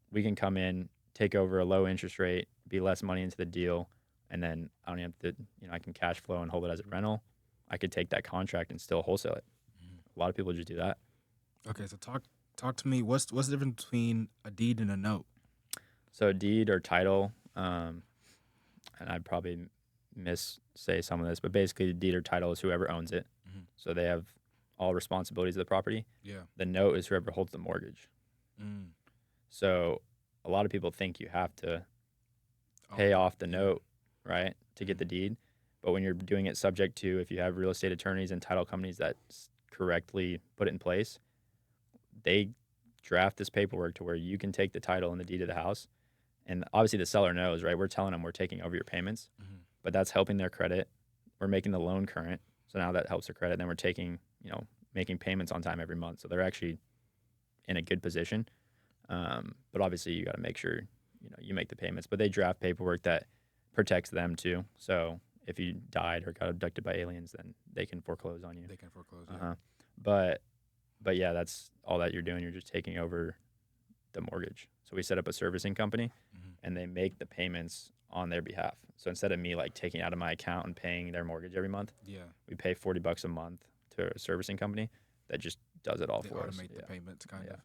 Speaker 2: we can come in, take over a low interest rate, be less money into the deal, and then I don't have to, I can cash flow and hold it as a rental. I could take that contract and still wholesale it.
Speaker 1: Mhm.
Speaker 2: A lot of people just do that.
Speaker 1: Okay, so talk to me. What's the difference between a deed and a note?
Speaker 2: So deed or title, and I'd probably say some of this, but basically the deed or title is whoever owns it.
Speaker 1: Mhm.
Speaker 2: So they have all responsibilities of the property.
Speaker 1: Yeah.
Speaker 2: The note is whoever holds the mortgage.
Speaker 1: Mm.
Speaker 2: So a lot of people think you have to
Speaker 1: Oh,
Speaker 2: pay off the
Speaker 1: yeah.
Speaker 2: note, right, to get the deed. But when you're doing it subject to, if you have real estate attorneys and title companies that correctly put it in place, they draft this paperwork to where you can take the title and the deed of the house. And obviously the seller knows, right? We're telling them we're taking over your payments,
Speaker 1: Mhm.
Speaker 2: but that's helping their credit. We're making the loan current. So now that helps their credit. Then we're making payments on time every month. So they're actually in a good position. But obviously you got to make sure, you make the payments, but they draft paperwork that protects them too. So if you died or got abducted by aliens, then they can foreclose on you.
Speaker 1: They can foreclose. Yeah.
Speaker 2: Uh-huh. But yeah, that's all that you're doing. You're just taking over the mortgage. So we set up a servicing company,
Speaker 1: Mhm.
Speaker 2: and they make the payments on their behalf. So instead of me like taking out of my account and paying their mortgage every month,
Speaker 1: Yeah.
Speaker 2: we pay $40 a month to a servicing company that just does it all
Speaker 1: They
Speaker 2: for us.
Speaker 1: automate the payments, kind
Speaker 2: Yeah.
Speaker 1: of.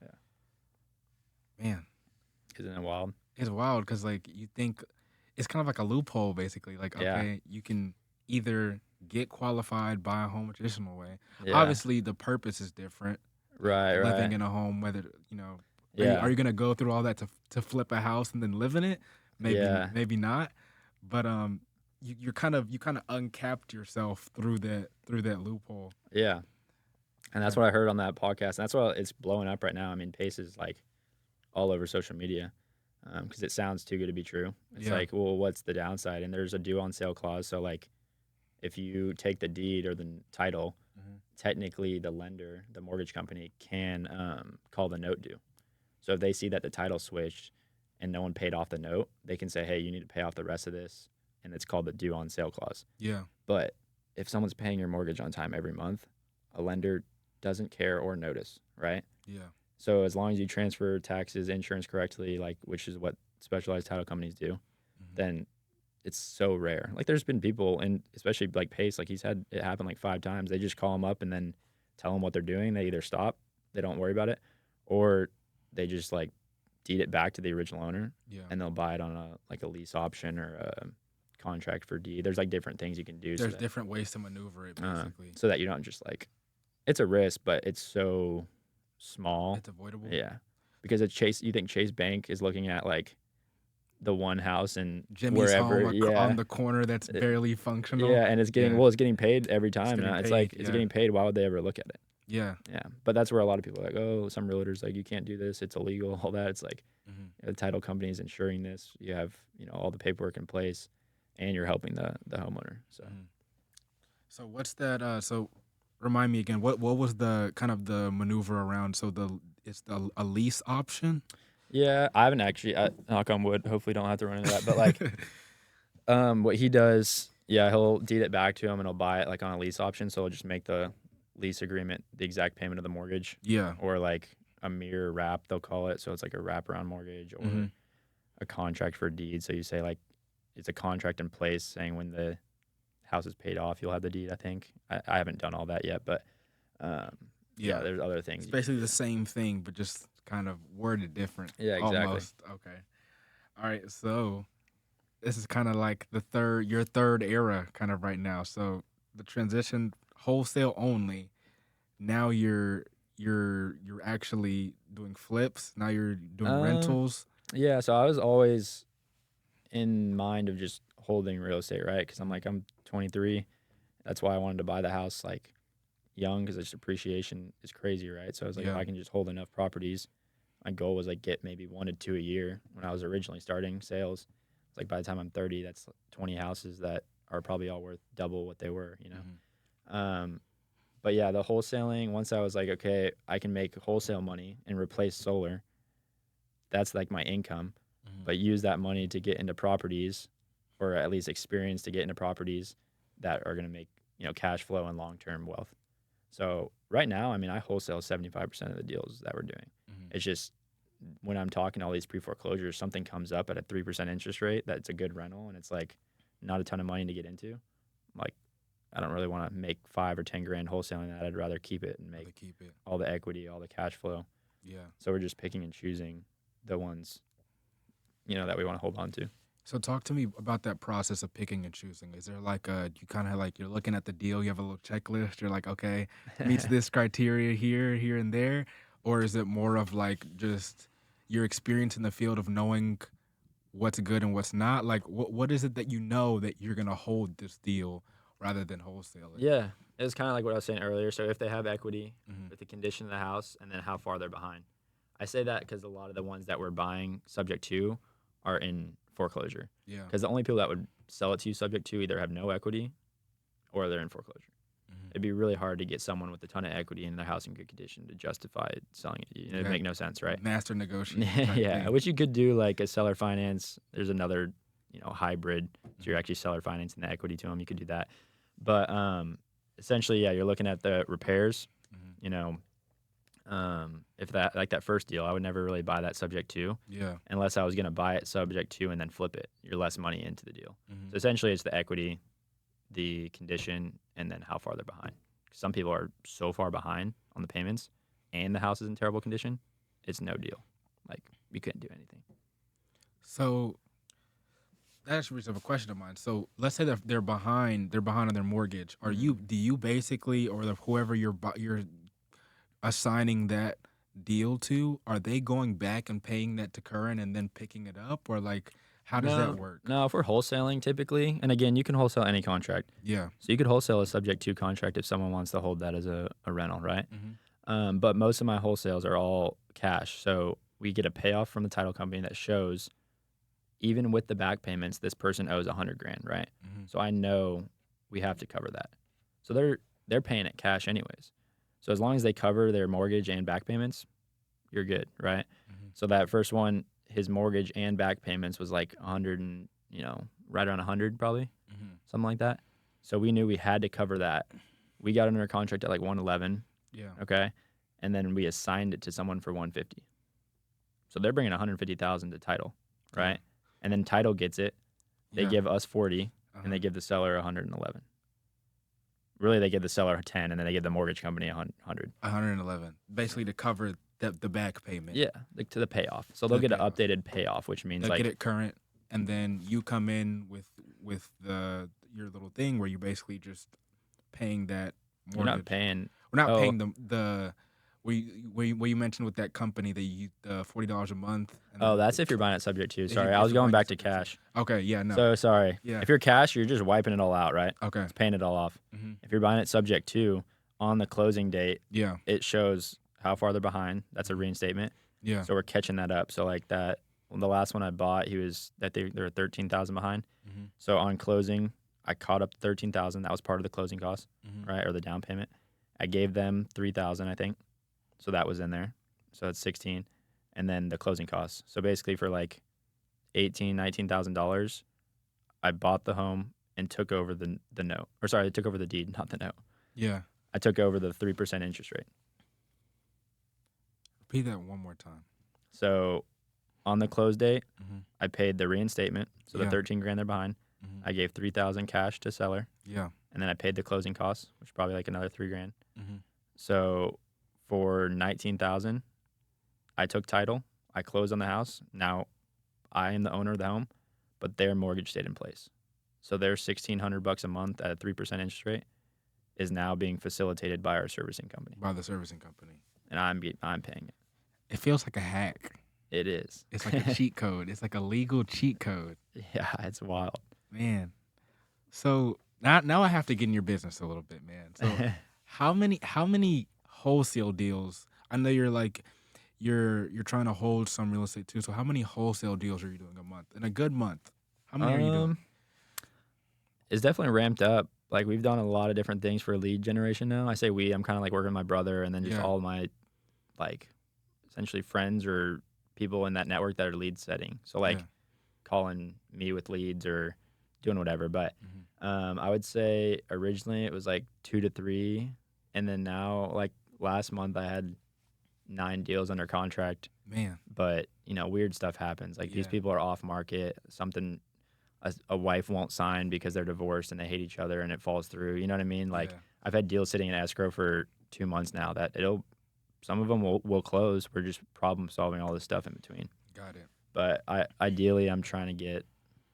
Speaker 2: Yeah.
Speaker 1: Man,
Speaker 2: Isn't it wild?
Speaker 1: it's wild because like you think it's kind of like a loophole, basically. Like,
Speaker 2: Yeah.
Speaker 1: okay, you can either get qualified, buy a home a traditional way.
Speaker 2: Yeah.
Speaker 1: Obviously, the purpose is different.
Speaker 2: Right.
Speaker 1: Living
Speaker 2: Right.
Speaker 1: in a home, whether
Speaker 2: Yeah.
Speaker 1: are you gonna go through all that to flip a house and then live in it? Maybe
Speaker 2: Yeah.
Speaker 1: maybe not. But you kind of uncapped yourself through that loophole.
Speaker 2: Yeah. And that's
Speaker 1: Yeah.
Speaker 2: what I heard on that podcast. And that's why it's blowing up right now. I mean, Pace is like all over social media because it sounds too good to be true. It's
Speaker 1: Yeah.
Speaker 2: like, well, what's the downside? And there's a due on sale clause. So, like, if you take the deed or the title,
Speaker 1: Mhm.
Speaker 2: technically the lender, the mortgage company, can call the note due. So if they see that the title switched and no one paid off the note, they can say, hey, you need to pay off the rest of this. And it's called the due on sale clause.
Speaker 1: Yeah.
Speaker 2: But if someone's paying your mortgage on time every month, a lender doesn't care or notice, right?
Speaker 1: Yeah.
Speaker 2: So as long as you transfer taxes, insurance correctly, like which is what specialized title companies do,
Speaker 1: Mhm.
Speaker 2: then it's so rare. Like there's been people, and especially like Pace, like he's had it happen like 5 times. They just call him up and then tell him what they're doing. They either stop, they don't worry about it, or they just like deed it back to the original owner,
Speaker 1: Yeah.
Speaker 2: and they'll buy it on a lease option or a contract for deed. There's like different things you can do.
Speaker 1: There's different ways to maneuver it, basically.
Speaker 2: So that you don't just like, it's a risk, but it's so small.
Speaker 1: It's avoidable.
Speaker 2: Yeah, because it's Chase. You think Chase Bank is looking at like the one house and
Speaker 1: Jimmy's
Speaker 2: wherever,
Speaker 1: home on the corner that's barely functional.
Speaker 2: yeah, and it's getting
Speaker 1: Yeah.
Speaker 2: it's getting paid every time.
Speaker 1: getting
Speaker 2: It's
Speaker 1: paid,
Speaker 2: like it's
Speaker 1: yeah.
Speaker 2: getting paid. Why would they ever look at it?
Speaker 1: Yeah.
Speaker 2: Yeah, but that's where a lot of people are like, oh, some realtors like you can't do this. It's illegal. All that. It's like
Speaker 1: Mhm.
Speaker 2: the title company is insuring this. You have all the paperwork in place, and you're helping the homeowner. So.
Speaker 1: Mhm. So what's that? So remind me again. What was the kind of the maneuver around? So it's a lease option.
Speaker 2: Yeah, I haven't actually. Knock on wood. Hopefully, don't have to run into that. But like, what he does, yeah, he'll deed it back to him and he'll buy it like on a lease option. So he'll just make the lease agreement the exact payment of the mortgage,
Speaker 1: Yeah.
Speaker 2: or like a mirror wrap, they'll call it. So it's like a wraparound mortgage or
Speaker 1: Mhm.
Speaker 2: a contract for a deed. So you say like it's a contract in place saying when the house is paid off, you'll have the deed. I think I haven't done all that yet, but yeah, there's other things.
Speaker 1: It's basically the same thing, but just kind of worded different.
Speaker 2: Yeah, exactly.
Speaker 1: Almost. Okay. All right. So this is kind of like your third era kind of right now. So the transition wholesale only. Now you're actually doing flips. Now you're doing
Speaker 2: Um,
Speaker 1: rentals.
Speaker 2: yeah. So I was always in mind of just holding real estate, right? Because I'm
Speaker 1: Mhm.
Speaker 2: like, I'm 23. That's why I wanted to buy the house like young, because its appreciation is crazy, right? So I was like, if
Speaker 1: Yeah.
Speaker 2: I can just hold enough properties, my goal was like get maybe 1 to 2 a year when I was originally starting sales. It's like by the time I'm 30, that's 20 houses that are probably all worth double what they were, you
Speaker 1: Mhm.
Speaker 2: know? But yeah, the wholesaling, once I was like, okay, I can make wholesale money and replace solar, that's like my income,
Speaker 1: Mhm.
Speaker 2: but use that money to get into properties, or at least experience to get into properties that are going to make, cash flow and long-term wealth. So right now, I mean, I wholesale 75% of the deals that we're doing.
Speaker 1: Mhm.
Speaker 2: It's just when I'm talking to all these pre-foreclosures, something comes up at a 3% interest rate that's a good rental, and it's like not a ton of money to get into. Like, I don't really want to make 5 or 10 grand wholesaling that. I'd rather keep it and make
Speaker 1: Rather keep it.
Speaker 2: all the equity, all the cash flow.
Speaker 1: Yeah.
Speaker 2: So we're just picking and choosing the ones, that we want to hold on to.
Speaker 1: So talk to me about that process of picking and choosing. Is there like you kind of like you're looking at the deal, you have a little checklist, you're like, okay, meets this criteria here, here and there, or is it more of like just your experience in the field of knowing what's good and what's not? Like what is it that you know that you're going to hold this deal rather than wholesale it?
Speaker 2: Yeah, it's kind of like what I was saying earlier. So if they have equity
Speaker 1: Mhm.
Speaker 2: with the condition of the house, and then how far they're behind. I say that because a lot of the ones that we're buying subject to are in foreclosure.
Speaker 1: Yeah.
Speaker 2: Because the only people that would sell it to you subject to either have no equity or they're in foreclosure.
Speaker 1: Mhm.
Speaker 2: It'd be really hard to get someone with a ton of equity in their house in good condition to justify selling it to you. It'd
Speaker 1: Yeah.
Speaker 2: make no sense, right?
Speaker 1: Master negotiator type
Speaker 2: Yeah,
Speaker 1: thing.
Speaker 2: which you could do like a seller finance. There's another, hybrid. So you're
Speaker 1: Mhm.
Speaker 2: actually seller financing the equity to them. You could do that. But essentially, yeah, you're looking at the repairs.
Speaker 1: Mhm.
Speaker 2: You know, if that like that first deal, I would never really buy that subject to
Speaker 1: Yeah.
Speaker 2: unless I was going to buy it subject to and then flip it. You're less money into the deal.
Speaker 1: Mhm.
Speaker 2: So essentially, it's the equity, the condition, and then how far they're behind. Some people are so far behind on the payments, and the house is in terrible condition. It's no deal. Like you couldn't do anything.
Speaker 1: So that actually brings up a question of mine. So let's say that they're behind on their mortgage. Do you basically, or whoever you're assigning that deal to, are they going back and paying that to current and then picking it up, or like how does that
Speaker 2: No,
Speaker 1: work?
Speaker 2: no. If we're wholesaling, typically, and again, you can wholesale any contract.
Speaker 1: Yeah.
Speaker 2: So you could wholesale a subject to contract if someone wants to hold that as a rental, right?
Speaker 1: Hmm.
Speaker 2: But most of my wholesales are all cash. So we get a payoff from the title company that shows, even with the back payments, this person owes 100 grand, right?
Speaker 1: Hmm.
Speaker 2: So I know we have to cover that. So they're paying it cash anyways. So as long as they cover their mortgage and back payments, you're good, right?
Speaker 1: Hmm.
Speaker 2: So that first one, his mortgage and back payments was like 100 and, right around 100 probably,
Speaker 1: Hmm.
Speaker 2: something like that. So we knew we had to cover that. We got under contract at like 111,
Speaker 1: Yeah.
Speaker 2: okay? And then we assigned it to someone for 150. So they're bringing 150,000 to title,
Speaker 1: Yeah.
Speaker 2: right? And then title gets it. They
Speaker 1: Yeah.
Speaker 2: give us 40 and
Speaker 1: Uh-huh.
Speaker 2: they give the seller 111. Really, they give the seller 10 and then they give the mortgage company 100.
Speaker 1: 111, basically to cover the back payment.
Speaker 2: Yeah, like to the payoff. So
Speaker 1: To
Speaker 2: they'll
Speaker 1: the
Speaker 2: get an
Speaker 1: payoff.
Speaker 2: updated payoff, which means
Speaker 1: They'll get
Speaker 2: like
Speaker 1: it current, and then you come in with your little thing where you're basically just paying that
Speaker 2: you're not
Speaker 1: mortgage.
Speaker 2: paying.
Speaker 1: We're not
Speaker 2: Oh,
Speaker 1: paying the where you mentioned with that company that you the $40 a month, and
Speaker 2: oh,
Speaker 1: then
Speaker 2: that's if you're buying it subject to.
Speaker 1: if you
Speaker 2: Sorry, I
Speaker 1: if
Speaker 2: was
Speaker 1: you're
Speaker 2: going
Speaker 1: buying it
Speaker 2: back to
Speaker 1: subject to.
Speaker 2: cash.
Speaker 1: Okay, yeah, no,
Speaker 2: So sorry.
Speaker 1: yeah,
Speaker 2: If you're cash, you're just wiping it all out, right?
Speaker 1: okay,
Speaker 2: It's paying it all off.
Speaker 1: hmm,
Speaker 2: If you're buying it subject to, on the closing date,
Speaker 1: yeah,
Speaker 2: it shows how far they're behind. That's a
Speaker 1: Mhm.
Speaker 2: reinstatement.
Speaker 1: yeah,
Speaker 2: So we're catching that up. So like that, the last one I bought, he was that they were 13,000 behind.
Speaker 1: hmm,
Speaker 2: So on closing, I caught up 13,000. That was part of the closing cost,
Speaker 1: hmm,
Speaker 2: right, or the down payment. I gave them 3,000, I think. So that was in there. So that's 16, and then the closing costs. So basically, for like 18, $19,000, I bought the home and took over the note. Or sorry, I took over the deed, not the note.
Speaker 1: yeah.
Speaker 2: I took over the 3% interest rate.
Speaker 1: Repeat that one more time.
Speaker 2: So on the close date,
Speaker 1: Hmm.
Speaker 2: I paid the reinstatement, so the
Speaker 1: Yeah,
Speaker 2: 13 grand they're behind.
Speaker 1: hmm,
Speaker 2: I gave 3,000 cash to seller,
Speaker 1: yeah,
Speaker 2: and then I paid the closing costs, which is probably like another 3 grand.
Speaker 1: hmm,
Speaker 2: So for 19,000, I took title. I closed on the house. Now I am the owner of the home, but their mortgage stayed in place. So they're $1,600 a month at a 3% interest rate. is now being facilitated by our servicing company,
Speaker 1: by the servicing company.
Speaker 2: and I'm paying it.
Speaker 1: It feels like a hack.
Speaker 2: It is.
Speaker 1: It's like a cheat code. It's like a legal cheat code.
Speaker 2: Yeah, it's wild.
Speaker 1: Man. So now I have to get in your business a little bit, man. So how many wholesale deals? I know you're like you're trying to hold some real estate too. So how many wholesale deals are you doing a month? In a good month, how many are you doing?
Speaker 2: It's definitely ramped up. Like we've done a lot of different things for lead generation now. I say we. I'm kind of like working with my brother, and then just
Speaker 1: Yeah.
Speaker 2: all my like essentially friends or people in that network that are lead setting. So like
Speaker 1: Yeah.
Speaker 2: calling me with leads or doing whatever. But I would say originally it was like 2 to 3, and then now like last month I had 9 deals under contract.
Speaker 1: Man.
Speaker 2: But weird stuff happens. Like these
Speaker 1: Yeah.
Speaker 2: people are off market. Something a wife won't sign because they're divorced and they hate each other and it falls through. You know what I mean? Like
Speaker 1: Yeah.
Speaker 2: I've had deals sitting in escrow for 2 months now that some of them will close. We're just problem solving all this stuff in between.
Speaker 1: Got it.
Speaker 2: But ideally I'm trying to get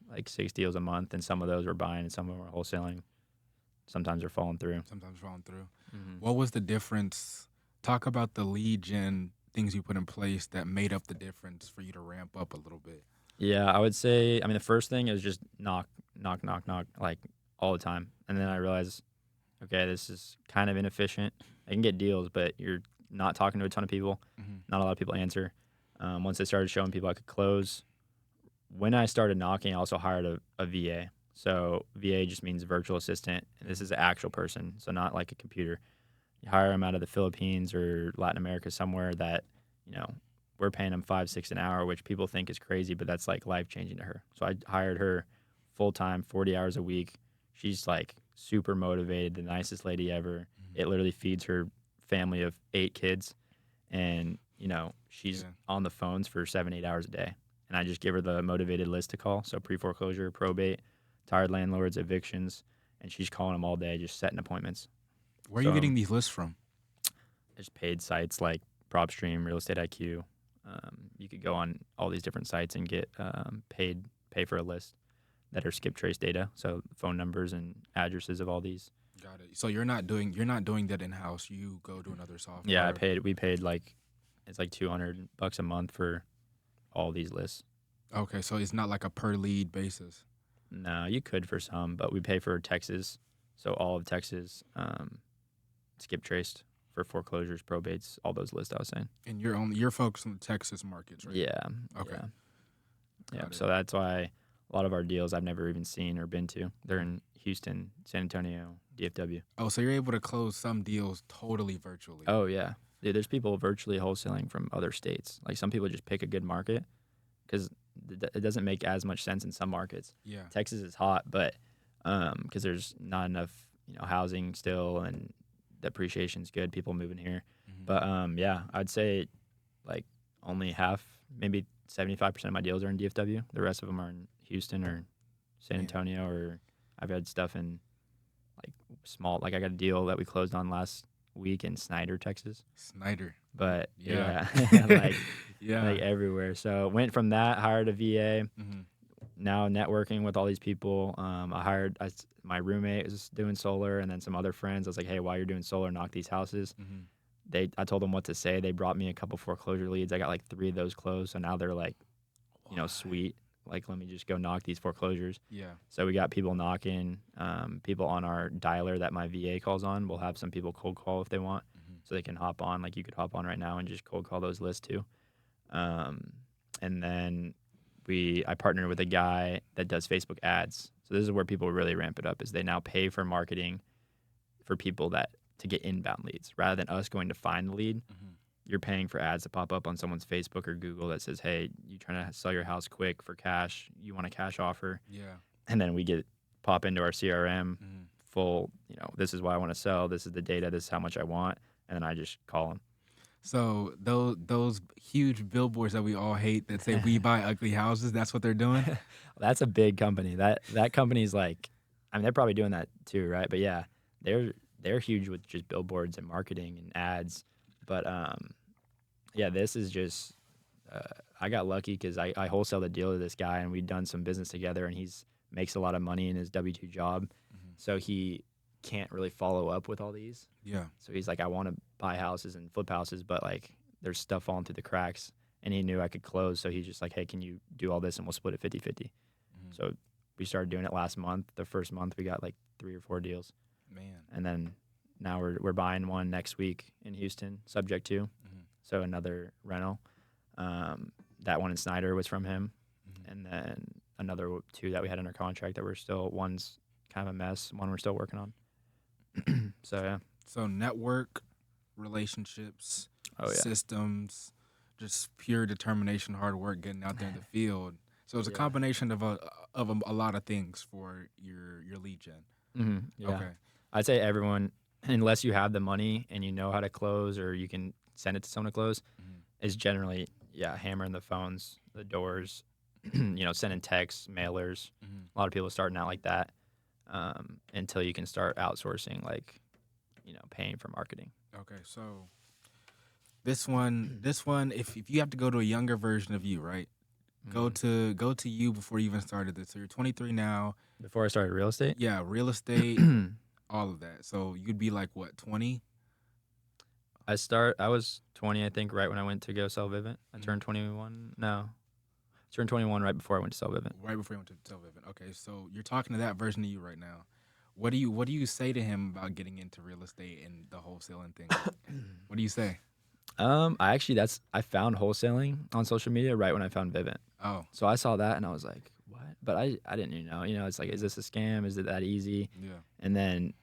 Speaker 2: like 6 deals a month, and some of those we're buying and some of them are wholesaling. Sometimes they're falling through.
Speaker 1: Sometimes falling through.
Speaker 2: Mm-hmm.
Speaker 1: What was the difference? Talk about the lead gen things you put in place that made up the difference for you to ramp up a little bit.
Speaker 2: Yeah, I would say, the first thing is just knock, knock, knock, knock, like all the time. And then I realized, okay, this is kind of inefficient. I can get deals, but you're not talking to a ton of people. Not a lot of people answer. Once I started showing people I could close, when I started knocking, I also hired a VA. So VA just means virtual assistant. And this is an actual person, so not like a computer. You hire them out of the Philippines or Latin America somewhere that, we're paying them 5-6 an hour, which people think is crazy, but that's like life changing to her. So I hired her full time, 40 hours a week. She's like super motivated, the nicest lady ever. It literally feeds her family of 8 kids, and she's on the phones for 7-8 hours a day. And I just give her the motivated list to call. So pre-foreclosure, probate, tired landlords, evictions, and she's calling them all day, just setting appointments.
Speaker 1: Where are you getting these lists from?
Speaker 2: There's paid sites like PropStream, Real Estate IQ. You could go on all these different sites and get pay for a list that are skip trace data, so phone numbers and addresses of all these.
Speaker 1: Got it. So you're not doing that in house. You go to another software.
Speaker 2: Yeah, we paid like it's like $200 a month for all these lists.
Speaker 1: Okay, so it's not like a per lead basis.
Speaker 2: No, you could for some, but we pay for Texas, so all of Texas skip traced for foreclosures, probates, all those lists I was saying.
Speaker 1: And you're focused on the Texas markets, right?
Speaker 2: Yeah.
Speaker 1: Okay.
Speaker 2: Yeah. So that's why a lot of our deals I've never even seen or been to. They're in Houston, San Antonio, DFW.
Speaker 1: Oh, so you're able to close some deals totally virtually.
Speaker 2: Oh yeah. Dude, there's people virtually wholesaling from other states. Like some people just pick a good market because it doesn't make as much sense in some markets.
Speaker 1: Yeah.
Speaker 2: Texas is hot, but because there's not enough housing still, and the appreciation's good. People moving here. But yeah, I'd say like only half, maybe 75% of my deals are in DFW. The rest of them are in Houston or San Antonio, or I've had stuff in like small. Like I got a deal that we closed on last week in Snyder, Texas.
Speaker 1: Snyder.
Speaker 2: But
Speaker 1: Yeah.
Speaker 2: like everywhere. So went from that, hired a VA. Now networking with all these people. My roommate was doing solar, and then some other friends. I was like, hey, while you're doing solar, knock these houses. I told them what to say. They brought me a couple foreclosure leads. I got like 3 of those closed. So now they're like, sweet. Like, let me just go knock these foreclosures.
Speaker 1: Yeah.
Speaker 2: So we got people knocking, people on our dialer that my VA calls on. We'll have some people cold call if they want, so they can hop on. Like you could hop on right now and just cold call those lists too. And then I partnered with a guy that does Facebook ads. So this is where people really ramp it up, is they now pay for marketing for people to get inbound leads. Rather than us going to find the lead, you're paying for ads to pop up on someone's Facebook or Google that says, hey, you trying to sell your house quick for cash, you want a cash offer.
Speaker 1: Yeah.
Speaker 2: And then we pop into our CRM full, this is why I want to sell, this is the data, this is how much I want, and then I just call them.
Speaker 1: So those huge billboards that we all hate that say we buy ugly houses, that's what they're doing?
Speaker 2: That's a big company. That company's like, they're probably doing that too, right? But yeah, they're huge with just billboards and marketing and ads. But yeah, this is just I got lucky because I wholesaled a deal to this guy, and we'd done some business together, and he's makes a lot of money in his W-2 job. So he can't really follow up with all these.
Speaker 1: Yeah.
Speaker 2: So he's like, I want to buy houses and flip houses, but like there's stuff falling through the cracks. And he knew I could close. So he's just like, hey, can you do all this and we'll split it 50-50. So we started doing it last month. The first month we got like 3 or 4 deals.
Speaker 1: Man.
Speaker 2: And then now we're buying one next week in Houston, subject to. So another rental. That one in Snyder was from him. And then another 2 that we had under contract that we're still, one's kind of a mess, one we're still working on. So, yeah.
Speaker 1: So network, relationships,
Speaker 2: Oh, yeah.
Speaker 1: systems, just pure determination, hard work, getting out there in the field. So it's a combination of a lot of things for your lead gen.
Speaker 2: Yeah.
Speaker 1: Okay.
Speaker 2: I'd say everyone, unless you have the money and you know how to close or you can send it to someone to close, is generally, hammering the phones, the doors, sending texts, mailers. A lot of people starting out like that until you can start outsourcing, like, paying for marketing.
Speaker 1: Okay, so this one, if you have to go to a younger version of you, right? Go to you before you even started this. So you're 23 now.
Speaker 2: Before I started real estate?
Speaker 1: Yeah, real estate, all of that. So you'd be like what, 20?
Speaker 2: I was 20, I think, right when I went to go sell Vivint. I turned 21. No, I turned 21 right before I went to sell Vivint.
Speaker 1: Right before you went to sell Vivint. Okay, so you're talking to that version of you right now. What do you say to him about getting into real estate and the wholesaling thing? What do you say?
Speaker 2: I found wholesaling on social media right when I found Vivint.
Speaker 1: Oh,
Speaker 2: So I saw that and I was like, what? But I didn't even know. It's like, is this a scam? Is it that easy?
Speaker 1: yeah.
Speaker 2: And then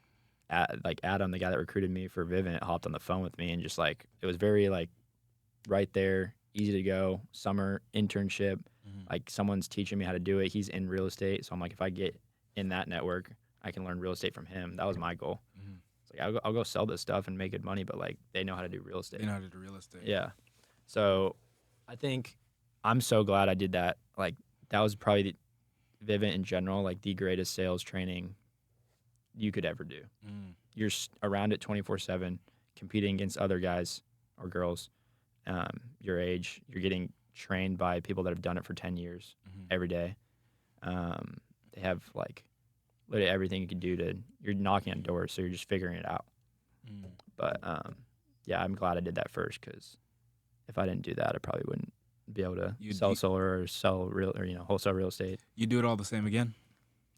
Speaker 2: Adam, the guy that recruited me for Vivint, hopped on the phone with me and just like, it was very like right there, easy to go, summer internship. Like someone's teaching me how to do it. He's in real estate. So I'm like, if I get in that network, I can learn real estate from him. That was my goal. It's like, I'll go sell this stuff and make good money, but like they know how to do real estate.
Speaker 1: They know how to do real estate.
Speaker 2: Yeah. So I think I'm so glad I did that. Like that was probably Vivint in general, like the greatest sales training you could ever do. You're around it 24/7, competing against other guys or girls your age. You're getting trained by people that have done it for 10 years every day. They have like literally everything you can do you're knocking on doors, so you're just figuring it out. But I'm glad I did that first, because if I didn't do that, I probably wouldn't be able to sell solar or sell wholesale real estate.
Speaker 1: You do it all the same again?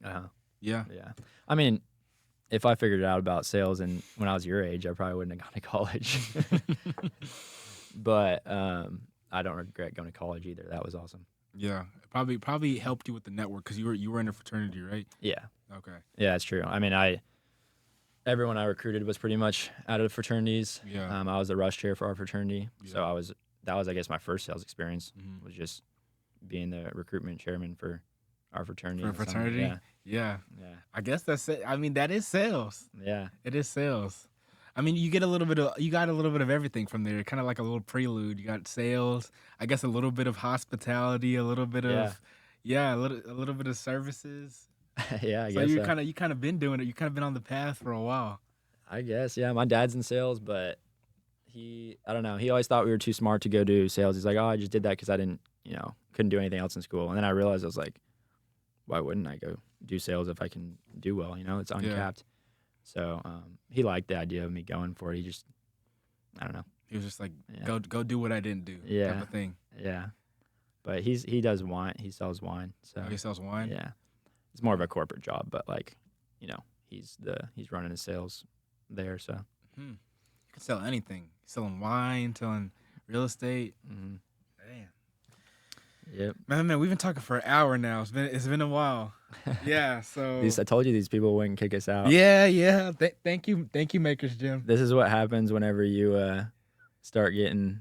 Speaker 2: Yeah.
Speaker 1: Yeah.
Speaker 2: I mean, if I figured out about sales and when I was your age, I probably wouldn't have gone to college. But I don't regret going to college either. That was awesome.
Speaker 1: Yeah. Probably helped you with the network because you were in a fraternity, right?
Speaker 2: Yeah.
Speaker 1: Okay.
Speaker 2: Yeah, that's true. I mean, everyone I recruited was pretty much out of the fraternities.
Speaker 1: Yeah.
Speaker 2: I was the rush chair for our fraternity,
Speaker 1: Yeah.
Speaker 2: so that was I guess my first sales experience was just being the recruitment chairman for our fraternity.
Speaker 1: For a fraternity? Yeah. I guess that's it. I mean, that is sales.
Speaker 2: Yeah.
Speaker 1: It is sales. I mean, you got a little bit of everything from there. Kind of like a little prelude. You got sales. I guess a little bit of hospitality. A little bit of a little bit of services.
Speaker 2: Yeah, I
Speaker 1: So
Speaker 2: guess
Speaker 1: you kind of been doing it. You kind of been on the path for a while.
Speaker 2: I guess, yeah. My dad's in sales, but I don't know. He always thought we were too smart to go do sales. He's like, oh, I just did that because I didn't, couldn't do anything else in school. And then I realized, I was like, why wouldn't I go do sales if I can do well? It's uncapped. So he liked the idea of me going for it. He just, I don't know.
Speaker 1: He was just like, go do what I didn't do. Type of thing.
Speaker 2: Yeah. But he does wine. He sells wine. So
Speaker 1: he sells wine?
Speaker 2: Yeah. It's more of a corporate job, but like, he's running his sales there. So
Speaker 1: you can sell anything. Selling wine, selling real estate. Damn.
Speaker 2: Yep.
Speaker 1: Man, we've been talking for an hour now. It's been a while. Yeah, so
Speaker 2: I told you these people wouldn't kick us out.
Speaker 1: Yeah. Thank you, Makers Gym.
Speaker 2: This is what happens whenever you start getting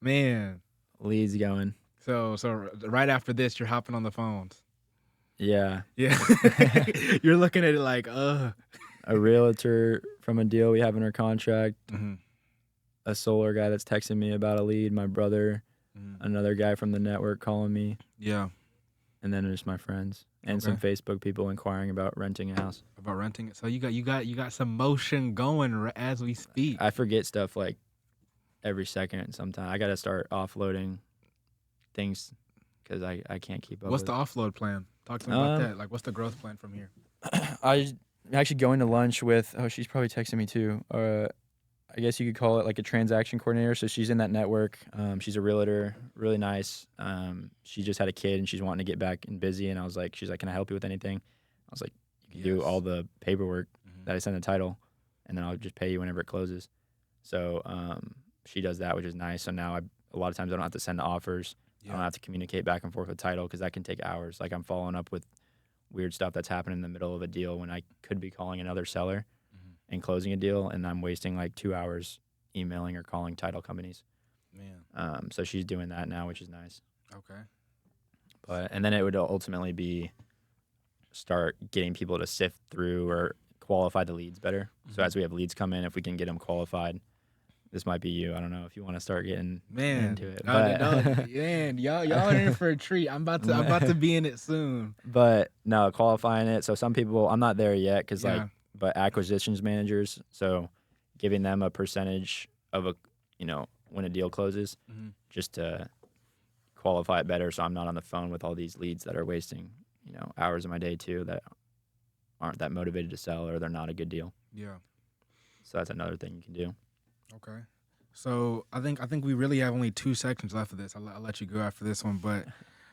Speaker 2: leads going.
Speaker 1: So right after this, you're hopping on the phones.
Speaker 2: Yeah.
Speaker 1: Yeah. You're looking at it like,
Speaker 2: a realtor from a deal we have in our contract, a solar guy that's texting me about a lead, my brother, another guy from the network calling me.
Speaker 1: Yeah.
Speaker 2: And then there's my friends and some Facebook people inquiring about renting a house.
Speaker 1: About renting it. So you got some motion going as we speak.
Speaker 2: I forget stuff like every second sometimes. I got to start offloading things because I can't keep up.
Speaker 1: What's the offload plan? Talk to me about that. Like, what's the growth plan from here?
Speaker 2: actually going to lunch with. Oh, she's probably texting me too. I guess you could call it like a transaction coordinator. So she's in that network. She's a realtor, really nice. She just had a kid and she's wanting to get back and busy. And I was like, she's like, can I help you with anything? I was like, you can do all
Speaker 1: Yes.
Speaker 2: the paperwork
Speaker 1: Hmm.
Speaker 2: that I send the title, and then I'll just pay you whenever it closes. So she does that, which is nice. So now a lot of times I don't have to send the offers. I don't
Speaker 1: Yeah.
Speaker 2: have to communicate back and forth with title because that can take hours. Like I'm following up with weird stuff that's happening in the middle of a deal when I could be calling another seller
Speaker 1: Hmm.
Speaker 2: and closing a deal, and I'm wasting like 2 hours emailing or calling title companies.
Speaker 1: Man.
Speaker 2: So she's doing that now, which is nice.
Speaker 1: Okay.
Speaker 2: But and then it would ultimately be start getting people to sift through or qualify the leads better. So
Speaker 1: Hmm.
Speaker 2: as we have leads come in, if we can get them qualified, this might be you. I don't know if you want to start getting into
Speaker 1: Man,
Speaker 2: it,
Speaker 1: no,
Speaker 2: but
Speaker 1: man, y'all are in for a treat. I'm about to be in it soon.
Speaker 2: but no, qualifying it. So some people, I'm not there yet because like,
Speaker 1: Yeah.
Speaker 2: but acquisitions managers. So giving them a percentage of a, when a deal closes,
Speaker 1: Hmm.
Speaker 2: just to qualify it better. So I'm not on the phone with all these leads that are wasting, hours of my day too that aren't that motivated to sell or they're not a good deal.
Speaker 1: Yeah.
Speaker 2: So that's another thing you can do.
Speaker 1: Okay. So I think we really have only 2 sections left of this. I'll let you go after this one. But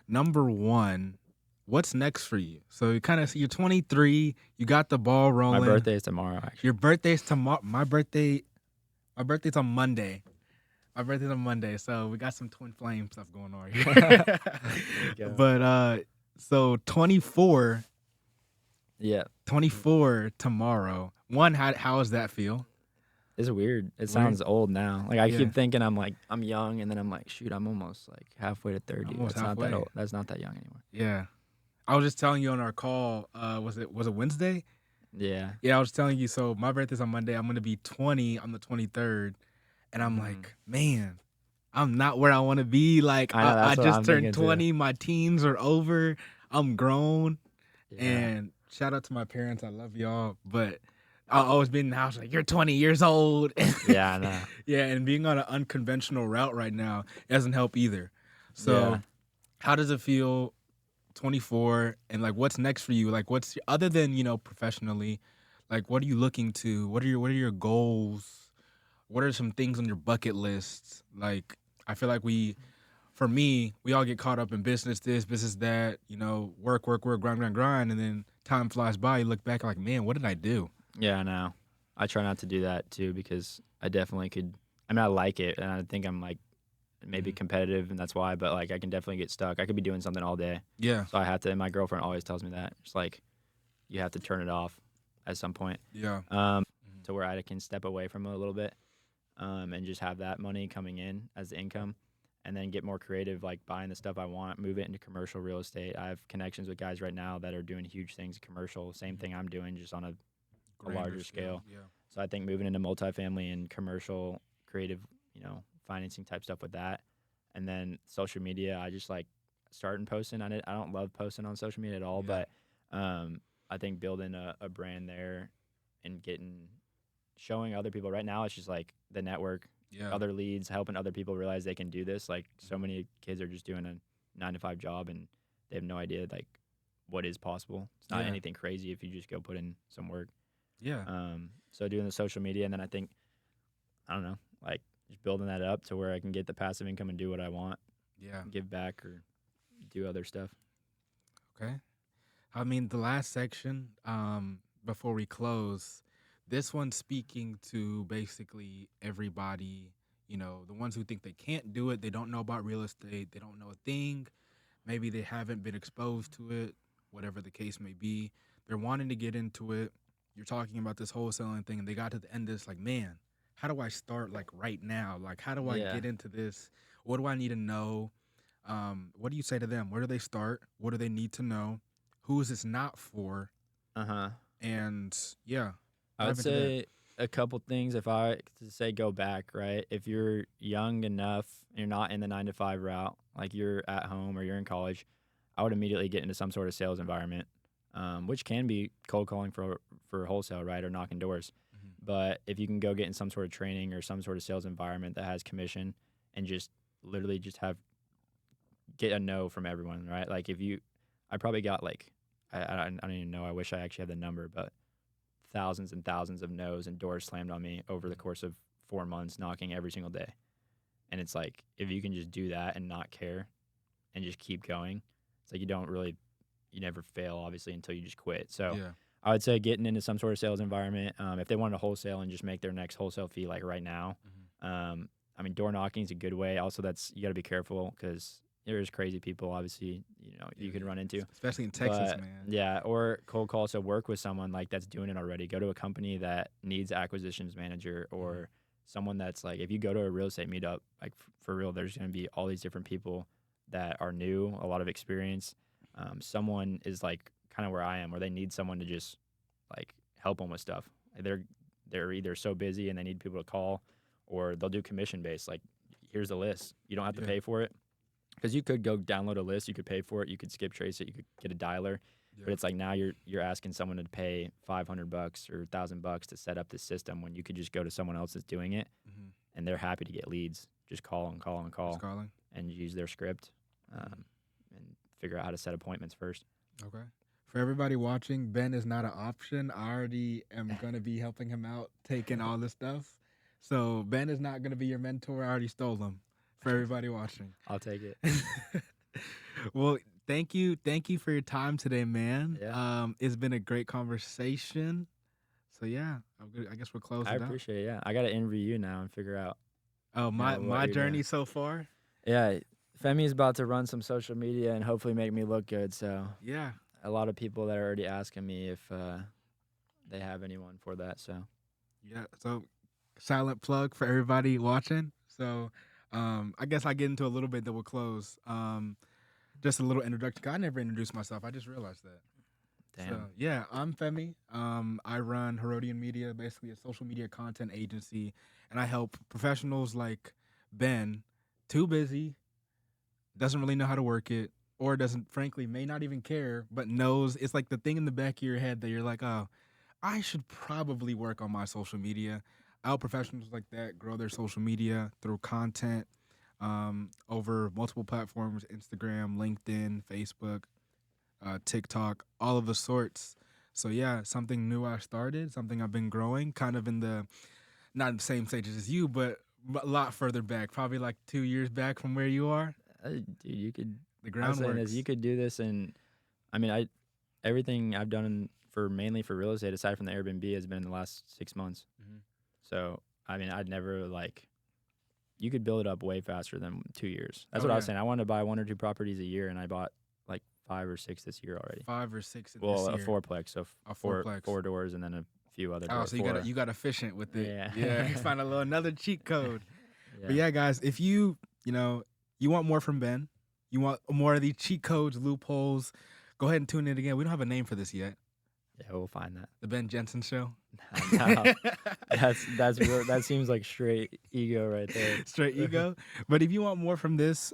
Speaker 1: number one, what's next for you? So you kind of you're 23. You got the ball
Speaker 2: My
Speaker 1: rolling.
Speaker 2: birthday is tomorrow, actually.
Speaker 1: Your birthday's tomorrow. My birthday's on Monday. My birthday's on Monday, so we got some twin flame stuff going on here.
Speaker 2: Let's go.
Speaker 1: But so 24,
Speaker 2: Yeah,
Speaker 1: 24 tomorrow. One, how does that feel?
Speaker 2: it's weird. It
Speaker 1: Weird.
Speaker 2: sounds old now. Like I
Speaker 1: Yeah,
Speaker 2: keep thinking I'm like I'm young, and then I'm like, shoot, I'm almost like halfway to 30.
Speaker 1: almost
Speaker 2: That's not that
Speaker 1: halfway.
Speaker 2: old. That's not that young anymore.
Speaker 1: Yeah, I was just telling you on our call. Was it Wednesday?
Speaker 2: Yeah.
Speaker 1: Yeah, I was telling you. So my birthday's on Monday. I'm gonna be 20 on the 23rd, and I'm
Speaker 2: Mm.
Speaker 1: like, man, I'm not where I want to be. Like
Speaker 2: I know.
Speaker 1: I
Speaker 2: That's what
Speaker 1: just
Speaker 2: I'm
Speaker 1: turned
Speaker 2: thinking too.
Speaker 1: 20. My teens are over. I'm grown.
Speaker 2: Yeah.
Speaker 1: And shout out to my parents. I love y'all. But I'll always be in the house like, you're 20 years old.
Speaker 2: Yeah, I know.
Speaker 1: Yeah, and being on an unconventional route right now doesn't help either.
Speaker 2: Yeah.
Speaker 1: So how does it feel 24, and like what's next for you? Like what's other than, professionally, like what are you looking to? What are your goals? What are some things on your bucket list? Like I feel like for me, we all get caught up in business this, business that, work, work, work, grind, grind, grind, and then time flies by. You look back like, man, what did I do?
Speaker 2: Yeah, I know. I try not to do that too because I definitely could. I mean, I like it, and I think I'm like maybe
Speaker 1: Mhm.
Speaker 2: competitive, and that's why. But like, I can definitely get stuck. I could be doing something all day,
Speaker 1: Yeah,
Speaker 2: so I have to. And my girlfriend always tells me that it's like you have to turn it off at some point,
Speaker 1: yeah,
Speaker 2: um,
Speaker 1: mhm,
Speaker 2: to where I can step away from it a little bit, and just have that money coming in as the income, and then get more creative, like buying the stuff I want, move it into commercial real estate. I have connections with guys right now that are doing huge things in commercial. Same
Speaker 1: mhm.
Speaker 2: thing I'm doing, just on a
Speaker 1: Grander
Speaker 2: larger
Speaker 1: scale.
Speaker 2: scale.
Speaker 1: Yeah,
Speaker 2: So I think moving into multifamily and commercial, creative, financing type stuff with that, and then social media. I just like starting posting on it. I don't love posting on social media at all,
Speaker 1: yeah,
Speaker 2: but I think building a brand there and showing other people. Right now, it's just like the network,
Speaker 1: yeah,
Speaker 2: other leads, helping other people realize they can do this. Like so
Speaker 1: mhm,
Speaker 2: many kids are just doing a 9 to 5 job and they have no idea like what is possible. It's not
Speaker 1: yeah,
Speaker 2: anything crazy if you just go put in some work.
Speaker 1: yeah,
Speaker 2: So doing the social media, and then I think I don't know, like just building that up to where I can get the passive income and do what I want,
Speaker 1: yeah.
Speaker 2: give back or do other stuff.
Speaker 1: Okay. I mean, the last section, before we close, this one's speaking to basically everybody, the ones who think they can't do it, they don't know about real estate, they don't know a thing, maybe they haven't been exposed to it, whatever the case may be. They're wanting to get into it. You're talking about this wholesaling thing, and they got to the end of this, like, man, how do I start, like, right now? Like, how do I
Speaker 2: Yeah.
Speaker 1: get into this? What do I need to know? What do you say to them? Where do they start? What do they need to know? Who is this not for?
Speaker 2: Uh huh.
Speaker 1: And yeah,
Speaker 2: I would
Speaker 1: dive into that.
Speaker 2: say a couple things if I to say go back, right? If you're young enough, you're not in the 9 to 5 route, like you're at home or you're in college, I would immediately get into some sort of sales environment, which can be cold calling for wholesale, right, or knocking doors.
Speaker 1: Mhm.
Speaker 2: But if you can go get in some sort of training or some sort of sales environment that has commission and just literally just get a no from everyone, right? Like if you, I probably got like I don't even know. I wish I actually had the number, but thousands and thousands of no's and doors slammed on me over the course of 4 months, knocking every single day. And it's like, if you can just do that and not care and just keep going, it's like you never fail, obviously, until you just quit. So
Speaker 1: Yeah.
Speaker 2: I would say getting into some sort of sales environment, if they wanted to wholesale and just make their next wholesale fee like right now, I mean, door knocking is a good way. Also, you got to be careful because there's crazy people, obviously, you could run into.
Speaker 1: Especially in Texas,
Speaker 2: But
Speaker 1: man.
Speaker 2: yeah, or cold call. So work with someone like that's doing it already. Go to a company that needs acquisitions manager or someone that's like, if you go to a real estate meetup, like for real, there's going to be all these different people that are new, a lot of experience. Someone is like kind of where I am, where they need someone to just like help them with stuff. They're either so busy and they need people to call, or they'll do commission based. Like, here's the list. You don't have to pay for it. Because you could go download a list, you could pay for it, you could skip trace it, you could get a dialer, but it's like now you're asking someone to pay $500 or $1,000 to set up this system when you could just go to someone else that's doing it, and they're happy to get leads. Just call and call and call, and use their script, and figure out how to set appointments first.
Speaker 1: Okay. For everybody watching, Ben is not an option. I already am gonna be helping him out, taking all this stuff. So Ben is not gonna be your mentor. I already stole him. For everybody watching,
Speaker 2: I'll take it.
Speaker 1: Well, thank you for your time today, man.
Speaker 2: Yeah.
Speaker 1: It's been a great conversation. So yeah, I guess we'll close
Speaker 2: I
Speaker 1: it out.
Speaker 2: appreciate it. Yeah, I got to interview you now and figure out.
Speaker 1: Oh, my
Speaker 2: what you're
Speaker 1: journey
Speaker 2: doing.
Speaker 1: so far.
Speaker 2: Yeah, Femi's about to run some social media and hopefully make me look good. So
Speaker 1: Yeah.
Speaker 2: a lot of people that are already asking me if they have anyone for that. So
Speaker 1: Yeah. So silent plug for everybody watching. So I guess I get into a little bit, then we'll close. Just a little introduction. 'Cause I never introduced myself. I just realized that.
Speaker 2: damn.
Speaker 1: So yeah, I'm Femi. I run Herodian Media, basically a social media content agency, and I help professionals like Ben, too busy, doesn't really know how to work it, or doesn't, frankly, may not even care, but knows it's like the thing in the back of your head that you're like, oh, I should probably work on my social media. I help professionals like that grow their social media through content over multiple platforms: Instagram, LinkedIn, Facebook, TikTok, all of the sorts. So yeah, something new I started, something I've been growing, kind of in the not in the same stages as you, but a lot further back, probably like 2 years back from where you are.
Speaker 2: Dude, you could.
Speaker 1: The
Speaker 2: I was saying
Speaker 1: groundwork.
Speaker 2: is you could do this, and I mean, everything I've done mainly for real estate, aside from the Airbnb, has been in the last 6 months. So I mean, I'd never like. You could build it up way faster than 2 years. That's what I was saying. I wanted to buy 1 or 2 properties a year, and I bought like 5 or 6 this year already.
Speaker 1: 5 or 6 in
Speaker 2: Well,
Speaker 1: this
Speaker 2: a
Speaker 1: year.
Speaker 2: fourplex, so
Speaker 1: A fourplex.
Speaker 2: 4 doors, and then a few other
Speaker 1: Oh,
Speaker 2: doors.
Speaker 1: so you got efficient with it.
Speaker 2: Yeah.
Speaker 1: Yeah. You find another cheat code.
Speaker 2: Yeah.
Speaker 1: But yeah, guys, if you want more from Ben, you want more of these cheat codes, loopholes, go ahead and tune in again. We don't have a name for this yet.
Speaker 2: Yeah, we'll find that.
Speaker 1: The Ben Jensen Show.
Speaker 2: No, that's real, that seems like straight ego right there.
Speaker 1: Straight ego. But if you want more from this,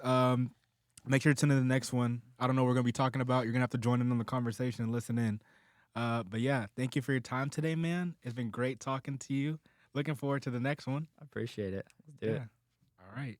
Speaker 1: make sure to tune in to the next one. I don't know what we're gonna be talking about. You're gonna have to join in on the conversation and listen in. But yeah, thank you for your time today, man. It's been great talking to you. Looking forward to the next one.
Speaker 2: I appreciate it. Let's do it.
Speaker 1: All right.